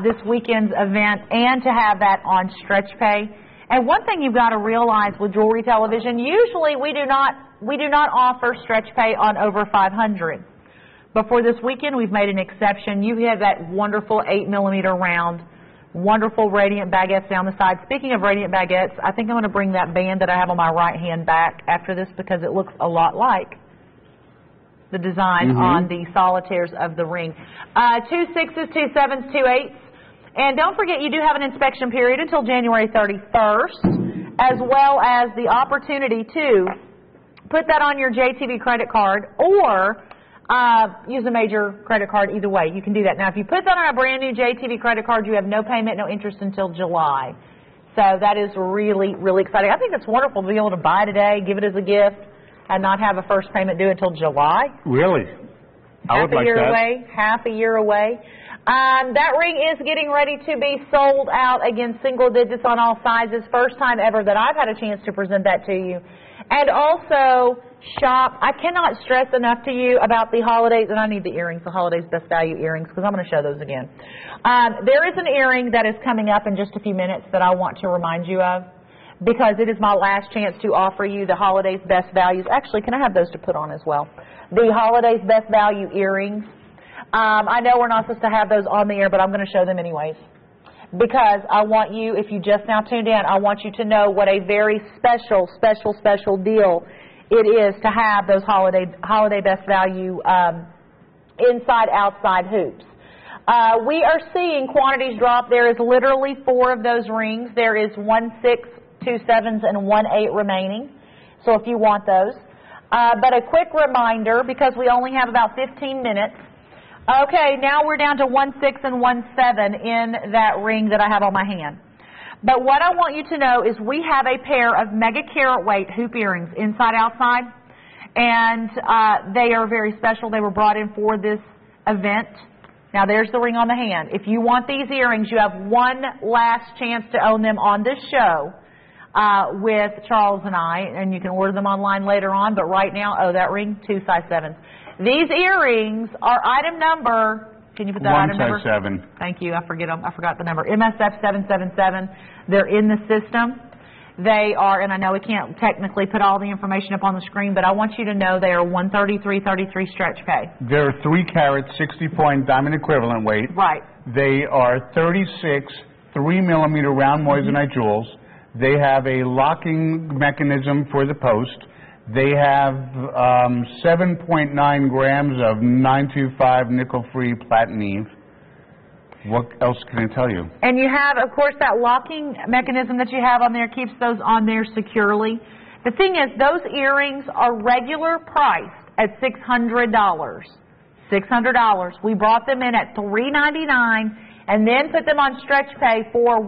this weekend's event, and to have that on stretch pay. And one thing you've got to realize with Jewelry Television, usually we do not offer stretch pay on over 500. But for this weekend, we've made an exception. You have that wonderful 8mm round, wonderful radiant baguettes down the side. Speaking of radiant baguettes, I think I'm going to bring that band that I have on my right hand back after this because it looks a lot like the design on the solitaires of the ring. 2 6s, 2 7s, 2 8s. And don't forget, you do have an inspection period until January 31st, as well as the opportunity to put that on your JTV credit card or use a major credit card. Either way, you can do that. Now, if you put that on a brand new JTV credit card, you have no payment, no interest until July. So that is really, really exciting. I think it's wonderful to be able to buy today, give it as a gift, and not have a first payment due until July. Really? I would like that. Half a year away. That ring is getting ready to be sold out. Again, single digits on all sizes. First time ever that I've had a chance to present that to you. And also, shop. I cannot stress enough to you about the holidays, and I need the earrings, the holidays best value earrings, because I'm going to show those again. There is an earring that is coming up in just a few minutes that I want to remind you of, because it is my last chance to offer you the holidays best values. Actually, can I have those to put on as well? The holidays best value earrings. I know we're not supposed to have those on the air, but I'm going to show them anyways. Because I want you, if you just now tuned in, I want you to know what a very special, special, special deal it is to have those holiday best value inside-outside hoops. We are seeing quantities drop. There is literally 4 of those rings. There is 1 6, 2 7s, and 1 8 remaining. So if you want those. But a quick reminder, because we only have about 15 minutes. Okay, now we're down to 1 6 and 1 7 in that ring that I have on my hand. But what I want you to know is we have a pair of mega carat weight hoop earrings, inside, outside. And they are very special. They were brought in for this event. Now, there's the ring on the hand. If you want these earrings, you have one last chance to own them on this show with Charles and I, and you can order them online later on. But right now, that ring, 2 size 7s. These earrings are item number, can you put that item number? 1 size 7. Thank you. I forgot the number. MSF 777. They're in the system. They are, and I know we can't technically put all the information up on the screen, but I want you to know they are 133.33 stretch pay. They're 3-carat, 60-point diamond equivalent weight. Right. They are 36 3mm round Moissanite jewels. They have a locking mechanism for the post. They have 7.9 grams of 925 nickel-free platinum. What else can I tell you? And you have, of course, that locking mechanism that you have on there keeps those on there securely. The thing is, those earrings are regular priced at $600. $600. We brought them in at $399 and then put them on stretch pay for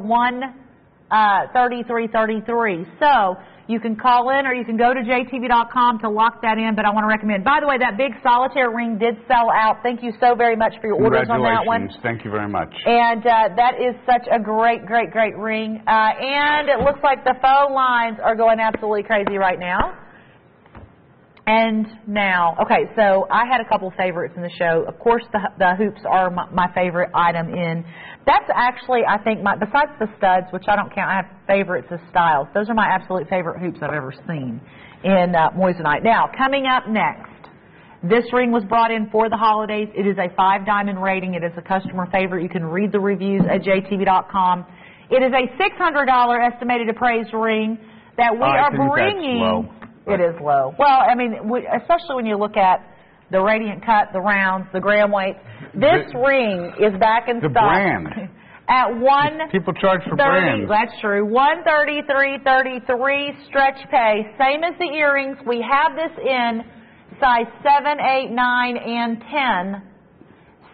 $133.33. So you can call in or you can go to JTV.com to lock that in, but I want to recommend. By the way, that big solitaire ring did sell out. Thank you so very much for your orders on that one. Congratulations. Thank you very much. And that is such a great, great, great ring. And it looks like the phone lines are going absolutely crazy right now. And now, okay, so I had a couple favorites in the show. Of course, the hoops are my favorite item in. That's actually, I think, besides the studs, which I don't count, I have favorites as styles. Those are my absolute favorite hoops I've ever seen in Moissanite. Now, coming up next, this ring was brought in for the holidays. It is a 5-diamond rating. It is a customer favorite. You can read the reviews at JTV.com. It is a $600 estimated appraised ring that we are bringing. That's low. It is low. Well, I mean, especially when you look at the radiant cut, the rounds, the gram weights. This ring is back in stock. The brand. At People charge for brands. That's true. $133.33 stretch pay. Same as the earrings. We have this in size 7, 8, 9, and 10.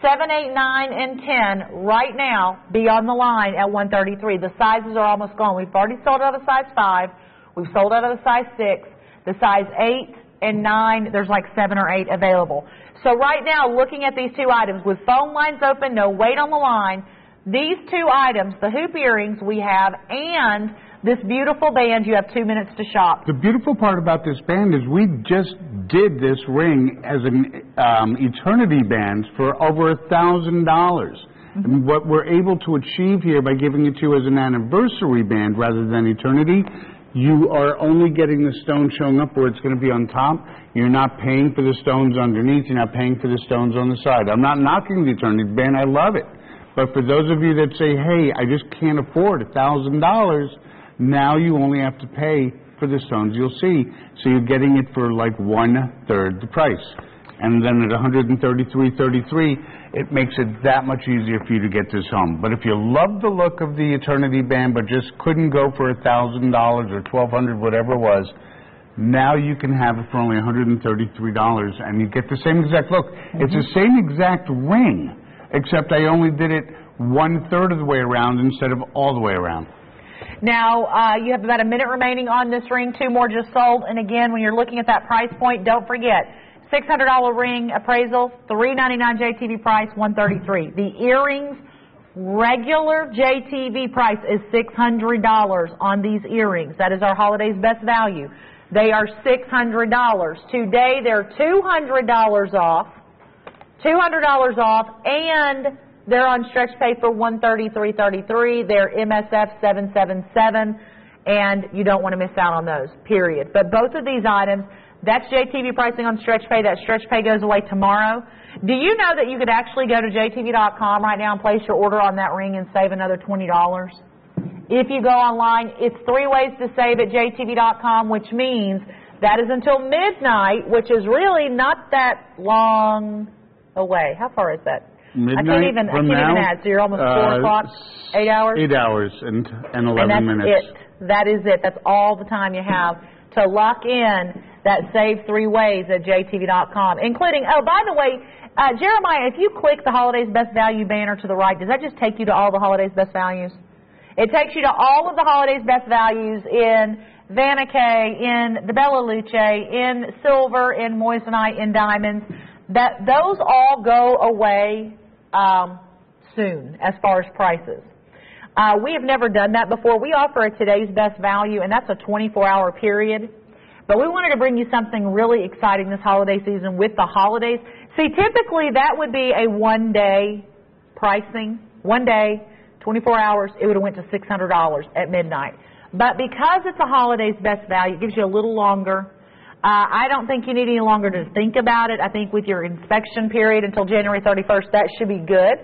7, 8, 9, and 10 right now. Be on the line at $133. The sizes are almost gone. We've already sold out of the size 5. We've sold out of the size 6. The size 8 and 9, there's like 7 or 8 available. So right now, looking at these two items, with phone lines open, no wait on the line, these two items, the hoop earrings we have, and this beautiful band, you have 2 minutes to shop. The beautiful part about this band is we just did this ring as an eternity band for over $1,000. And what we're able to achieve here by giving it to you as an anniversary band rather than eternity, you are only getting the stone showing up where it's going to be on top. You're not paying for the stones underneath. You're not paying for the stones on the side. I'm not knocking the eternity band. I love it. But for those of you that say, hey, I just can't afford $1,000, now you only have to pay for the stones you'll see. So you're getting it for like 1/3 the price. And then at $133.33, it makes it that much easier for you to get this home. But if you love the look of the Eternity Band but just couldn't go for $1,000 or $1,200, whatever it was, now you can have it for only $133 and you get the same exact look. It's the same exact ring, except I only did it 1/3 of the way around instead of all the way around. Now, you have about a minute remaining on this ring. 2 more just sold. And again, when you're looking at that price point, don't forget, $600 ring appraisal, $399 JTV price, $133. The earrings, regular JTV price is $600 on these earrings. That is our holiday's best value. They are $600. Today, they're $200 off. $200 off, and they're on stretch pay for $133.33. They're MSF 777, and you don't want to miss out on those, period. But both of these items, that's JTV pricing on stretch pay. That stretch pay goes away tomorrow. Do you know that you could actually go to JTV.com right now and place your order on that ring and save another $20? If you go online, it's 3 ways to save at JTV.com, which means that is until midnight, which is really not that long away. How far is that? Midnight I can't even add. So you're almost 4 o'clock, 8 hours? 8 hours and 11 minutes. That is it. That's all the time you have to lock in that save 3 ways at JTV.com, including, oh, by the way, Jeremiah, if you click the Holidays Best Value banner to the right, does that just take you to all the Holidays Best Values? It takes you to all of the Holidays Best Values in Vanica, in the Bella Luce, in silver, in moissanite, in diamonds. Those all go away soon as far as prices. We have never done that before. We offer a today's best value, and that's a 24-hour period. But we wanted to bring you something really exciting this holiday season with the holidays. See, typically that would be a 1-day pricing. 1 day, 24 hours, it would have went to $600 at midnight. But because it's a holiday's best value, it gives you a little longer. I don't think you need any longer to think about it. I think with your inspection period until January 31st, that should be good.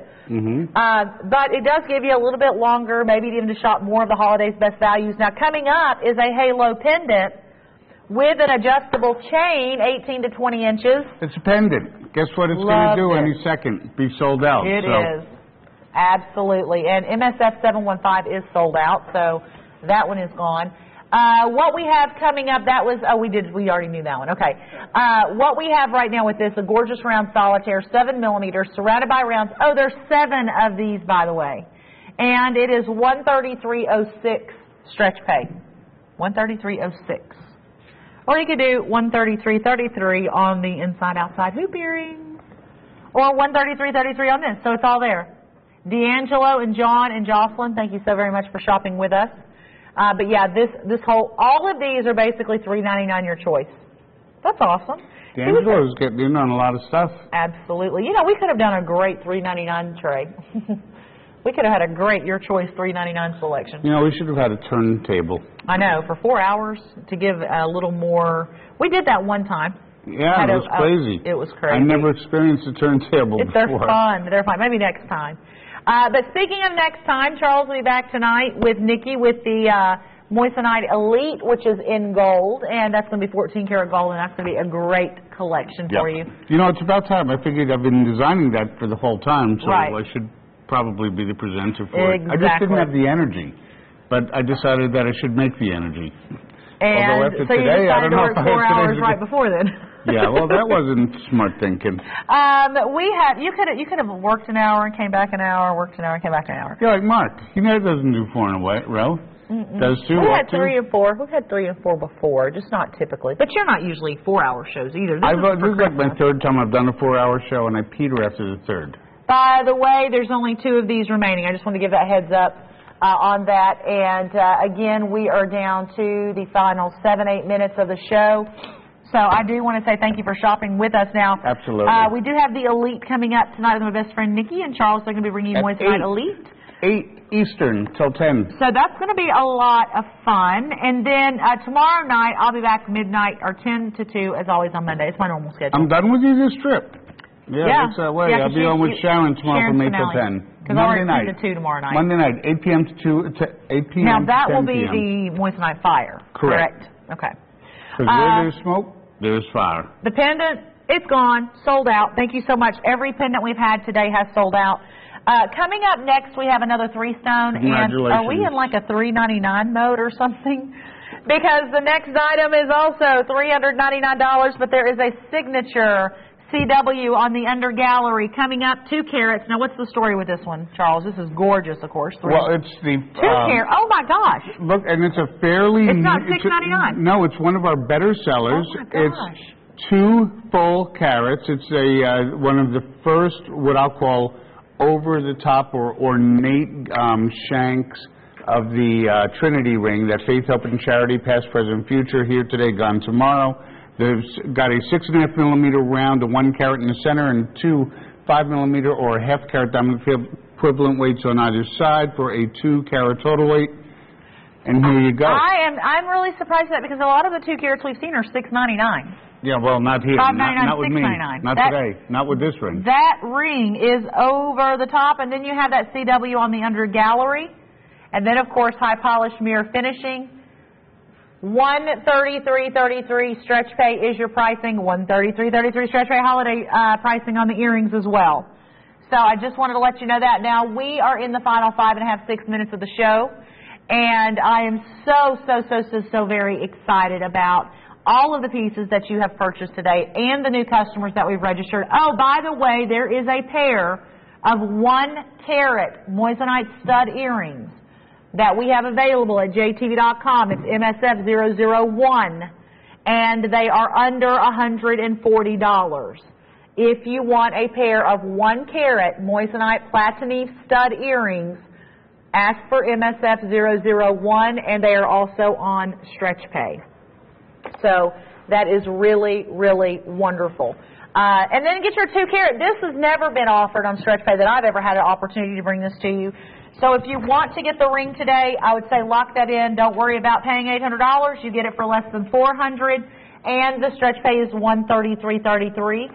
But it does give you a little bit longer, maybe even to shop more of the holidays best values. Now, coming up is a halo pendant with an adjustable chain, 18 to 20 inches. It's a pendant. Guess what it's going to do any second? Be sold out. It is. Absolutely. And MSF 715 is sold out, so that one is gone. What we have coming up, that was, we already knew that one. Okay. What we have right now with this, a gorgeous round solitaire, 7 millimeters, surrounded by rounds. Oh, there's 7 of these, by the way. And it is $133.06 stretch pay. $133.06. Or you could do $133.33 on the inside-outside hoop earrings. Or $133.33 on this, so it's all there. D'Angelo and John and Jocelyn, thank you so very much for shopping with us. But yeah, this whole, all of these are basically $3.99 your choice. That's awesome. D'Angelo's getting in on a lot of stuff. Absolutely. You know, we could have done a great $3.99 trade. We could have had a great your choice $3.99 selection. You know, we should have had a turntable. I know, for 4 hours to give a little more. We did that one time. Yeah, it was crazy. It was crazy. I never experienced a turntable before. They're fun. They're fun. Maybe next time. But speaking of next time, Charles will be back tonight with Nikki with the Moissanite Elite, which is in gold, and that's going to be 14 karat gold, and that's going to be a great collection for you. You know, it's about time. I figured I've been designing that for the whole time, so right. I should probably be the presenter for it. I just didn't have the energy, but I decided that I should make the energy. And after so today, you I don't decided to know work if 4 hours right before then. Yeah, well, that wasn't smart thinking. You could have worked an hour and came back an hour, worked an hour and came back an hour. Yeah, like Mark. He never doesn't do 4 in a row. Does 2? We had 3 and 4. We've had 3 and 4 before, just not typically. But you're not usually 4-hour shows either. This is like my 3rd time I've done a 4-hour show, and I peter after the 3rd. By the way, there's only 2 of these remaining. I just want to give that heads up on that. And again, we are down to the final 7-8 minutes of the show. So I do want to say thank you for shopping with us now. Absolutely. We do have the Elite coming up tonight with my best friend Nikki and Charles. They're going to be bringing you Moissanite Elite. 8 Eastern till 10. So that's going to be a lot of fun. And then tomorrow night, I'll be back midnight or 10 to 2 as always on Monday. It's my normal schedule. I'm done with you this trip. Yeah, that's that way. Yeah, I'll be on with Sharon tomorrow from 8 till 10. Because I already 2 to 2 tomorrow night. Monday night, 8 p.m. to 8 p.m. Now that will be PM. the Moissanite Fire. Correct. Okay. Because where there's smoke, there's fire. The pendant, it's gone, sold out. Thank you so much. Every pendant we've had today has sold out. Coming up next, we have another 3-stone. And are we in like a $3.99 mode or something? Because the next item is also $399, but there is a signature CW on the under gallery coming up, 2 carats. Now, what's the story with this one, Charles? This is gorgeous, of course. Well, it's the 2 carat. Oh my gosh! Look, and it's a fairly. It's not $6.99. No, it's one of our better sellers. Oh my gosh! It's 2 full carats. It's a one of the first what I'll call over the top or ornate shanks of the Trinity ring. That Faith, Hope, and Charity, past, present, future. Here today, gone tomorrow. There's got a 6.5 millimeter round, a 1 carat in the center, and 2 5 millimeter or a half carat diamond equivalent weights on either side for a 2 carat total weight. And here you go. I'm really surprised at that because a lot of the 2 carats we've seen are $6.99. Yeah, well, not here. Not with me. Not today. Not with this ring. That ring is over the top, and then you have that CW on the under gallery, and then of course high polished mirror finishing. $133.33 stretch pay is your pricing. $133.33 stretch pay holiday pricing on the earrings as well. So I just wanted to let you know that. Now we are in the final 5.5, 6 minutes of the show, and I am so very excited about all of the pieces that you have purchased today and the new customers that we've registered. Oh, by the way, there is a pair of 1 carat Moissanite stud earrings that we have available at jtv.com. It's MSF001, and they are under $140. If you want a pair of 1 carat Moissanite Platini stud earrings, ask for MSF001, and they are also on stretch pay. So that is really, really wonderful. And then get your 2 carat. This has never been offered on stretch pay that I've ever had an opportunity to bring this to you. So if you want to get the ring today, I would say lock that in. Don't worry about paying $800. You get it for less than $400, and the stretch pay is $133.33.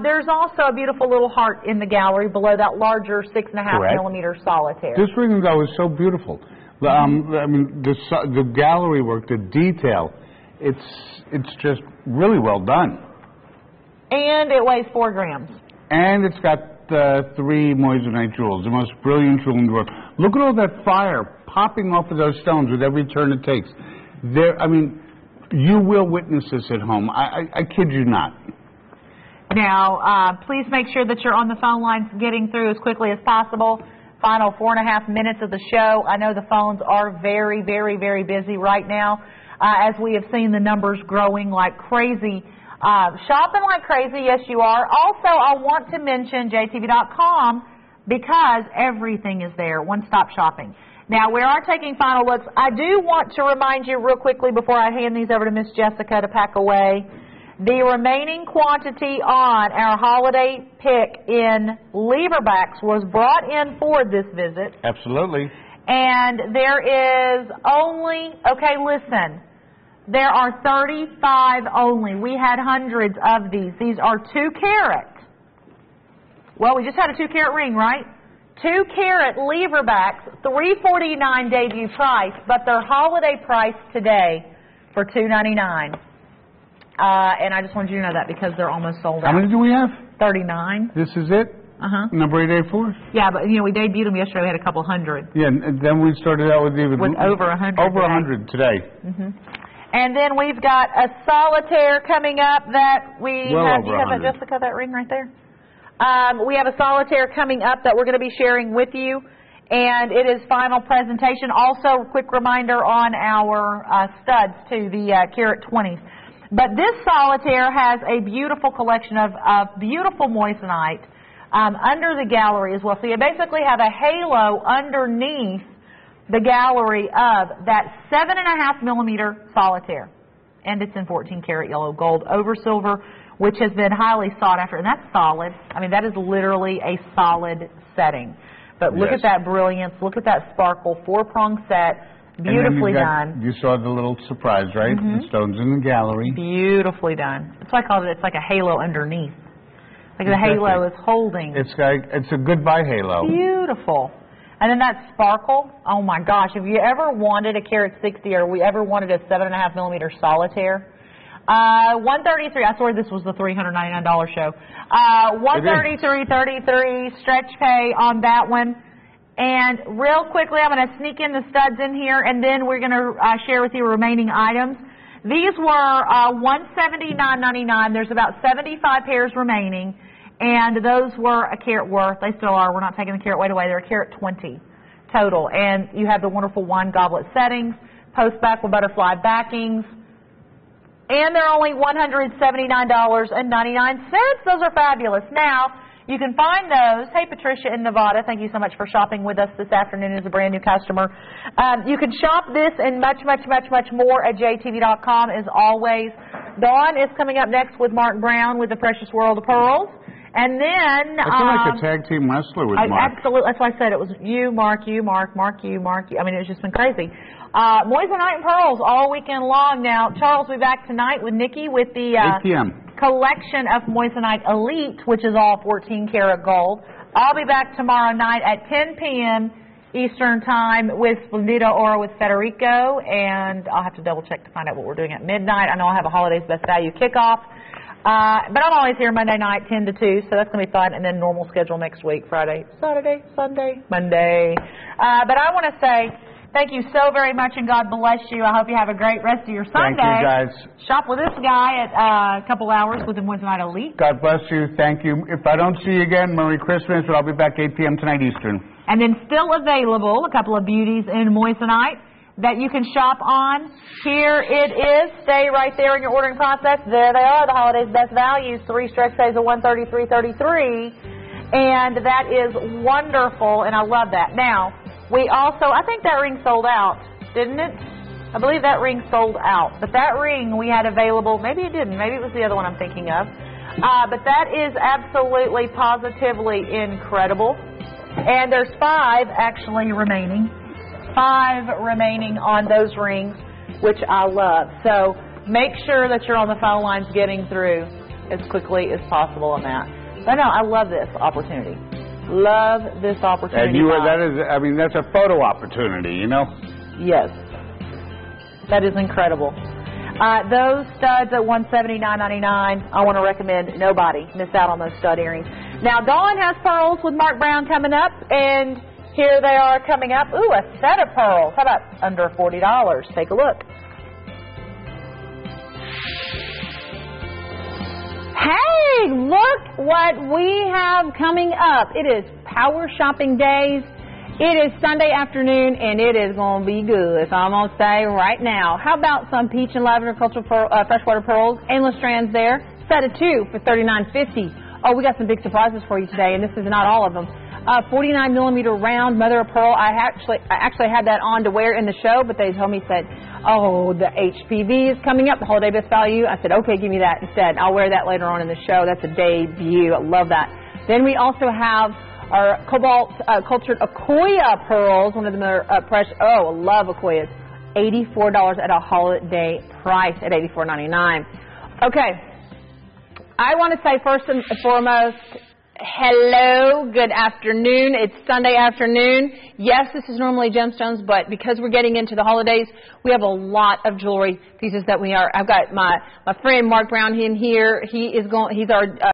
There's also a beautiful little heart in the gallery below that larger 6.5 millimeter solitaire. This ring, though, is so beautiful. I mean, the gallery work, the detail, it's just really well done. And it weighs 4 grams. And it's got 3 Moissanite jewels, the most brilliant jewel in the world. Look at all that fire popping off of those stones with every turn it takes. I mean, you will witness this at home. I kid you not. Now, please make sure that you're on the phone lines getting through as quickly as possible. Final 4.5 minutes of the show. I know the phones are very, very, very busy right now, as we have seen the numbers growing like crazy. Shopping like crazy, yes you are. Also, I want to mention JTV.com because everything is there, one-stop shopping. Now, we are taking final looks. I do want to remind you real quickly before I hand these over to Miss Jessica to pack away. The remaining quantity on our holiday pick in leverbacks was brought in for this visit. Absolutely. And there is only, okay, listen, there are 35 only. We had hundreds of these. These are 2 carat. Well, we just had a 2 carat ring, right? 2 carat leverbacks, $349 debut price, but their holiday price today for $299. And I just wanted you to know that because they're almost sold out. How many do we have? 39. This is it? Uh-huh. Number 884? Yeah, but, you know, we debuted them yesterday. We had a couple hundred. Yeah, and then we started out with even... With over 100 Over 100 today. Mm-hmm. And then we've got a solitaire coming up that we have. Do you have, Jessica, that ring right there? We have a solitaire coming up that we're going to be sharing with you. And it is final presentation. Also, a quick reminder on our studs, too, the carat 20s. But this solitaire has a beautiful collection of beautiful moissanite under the gallery as well. So you basically have a halo underneath the gallery of that 7.5 millimeter solitaire. And it's in 14 karat yellow gold over silver, which has been highly sought after. And that's solid. I mean, that is literally a solid setting. But look at that brilliance. Look at that sparkle. 4-prong set. Beautifully done. You saw the little surprise, right? Mm-hmm. The stones in the gallery. Beautifully done. That's why I called it. It's like a halo underneath. Like the halo is holding. It's a goodbye halo. Beautiful. And then that sparkle. Oh my gosh! If you ever wanted a carat 60, or we ever wanted a 7.5 millimeter solitaire, 133. I swear this was the $399 show. 133.33 stretch pay on that one. And real quickly, I'm going to sneak in the studs in here, and then we're going to share with you remaining items. These were $179.99. There's about 75 pairs remaining, and those were a carat worth. They still are. We're not taking the carat weight away. They're a carat 20 total. And you have the wonderful wine goblet settings, post back with butterfly backings, and they're only $179.99. Those are fabulous. Now, you can find those. Hey, Patricia in Nevada, thank you so much for shopping with us this afternoon as a brand new customer. You can shop this and much, much, much, much more at JTV.com as always. Dawn is coming up next with Mark Brown with the Precious World of Pearls. And then... I feel like a tag team wrestler with Mark. Absolutely. That's why I said it was you, Mark, you, Mark, Mark, you, Mark, you. I mean, it's just been crazy. Moissanite and Pearls all weekend long. Now, Charles will be back tonight with Nikki with the... 8 p.m. collection of Moissanite Elite, which is all 14 karat gold. I'll be back tomorrow night at 10 p.m. Eastern Time with Splendido Oro with Federico, and I'll have to double check to find out what we're doing at midnight. I know I'll have a Holidays Best Value kickoff, but I'm always here Monday night 10 to 2, so that's going to be fun, and then normal schedule next week, Friday, Saturday, Sunday, Monday. But I want to say thank you so very much, and God bless you. I hope you have a great rest of your Sunday. Thank you, guys. Shop with this guy at a couple hours with the Moissanite Elite. God bless you. Thank you. If I don't see you again, Merry Christmas, but I'll be back 8 p.m. tonight Eastern. And then still available, a couple of beauties in Moissanite that you can shop on. Here it is. Stay right there in your ordering process. There they are, the Holidays Best Values. 3 stretch pays of $133.33. And that is wonderful, and I love that. Now, we also, I think that ring sold out, didn't it? I believe that ring sold out. But that ring we had available, maybe it didn't. Maybe it was the other one I'm thinking of. But that is absolutely, positively incredible. And there's 5 actually remaining. 5 remaining on those rings, which I love. So make sure that you're on the phone lines getting through as quickly as possible on that. But no, I love this opportunity. Love this opportunity. And that is, I mean, that's a photo opportunity, you know? Yes. That is incredible. Those studs at $179.99, I want to recommend nobody miss out on those stud earrings. Now, Dawn has pearls with Mark Brown coming up, and here they are coming up. Ooh, a set of pearls. How about under $40? Take a look. Hey, look what we have coming up. It is Power Shopping Days. It is Sunday afternoon, and it is going to be good. So I'm going to say right now, how about some peach and lavender cultural freshwater pearls? Endless strands there. Set of 2 for $39.50. Oh, we got some big surprises for you today, and this is not all of them. 49-millimeter round mother of pearl. I actually had that on to wear in the show, but they told me, said, oh, the HPV is coming up, the holiday best value. I said, okay, give me that instead. I'll wear that later on in the show. That's a debut. I love that. Then we also have our cobalt cultured Akoya pearls, one of the precious. Oh, I love Akoyas. $84 at a holiday price at $84.99. Okay. I want to say first and foremost, hello, good afternoon. It's Sunday afternoon. Yes, this is normally gemstones, but because we're getting into the holidays, we have a lot of jewelry pieces that I've got my friend Mark Brown in here. He's our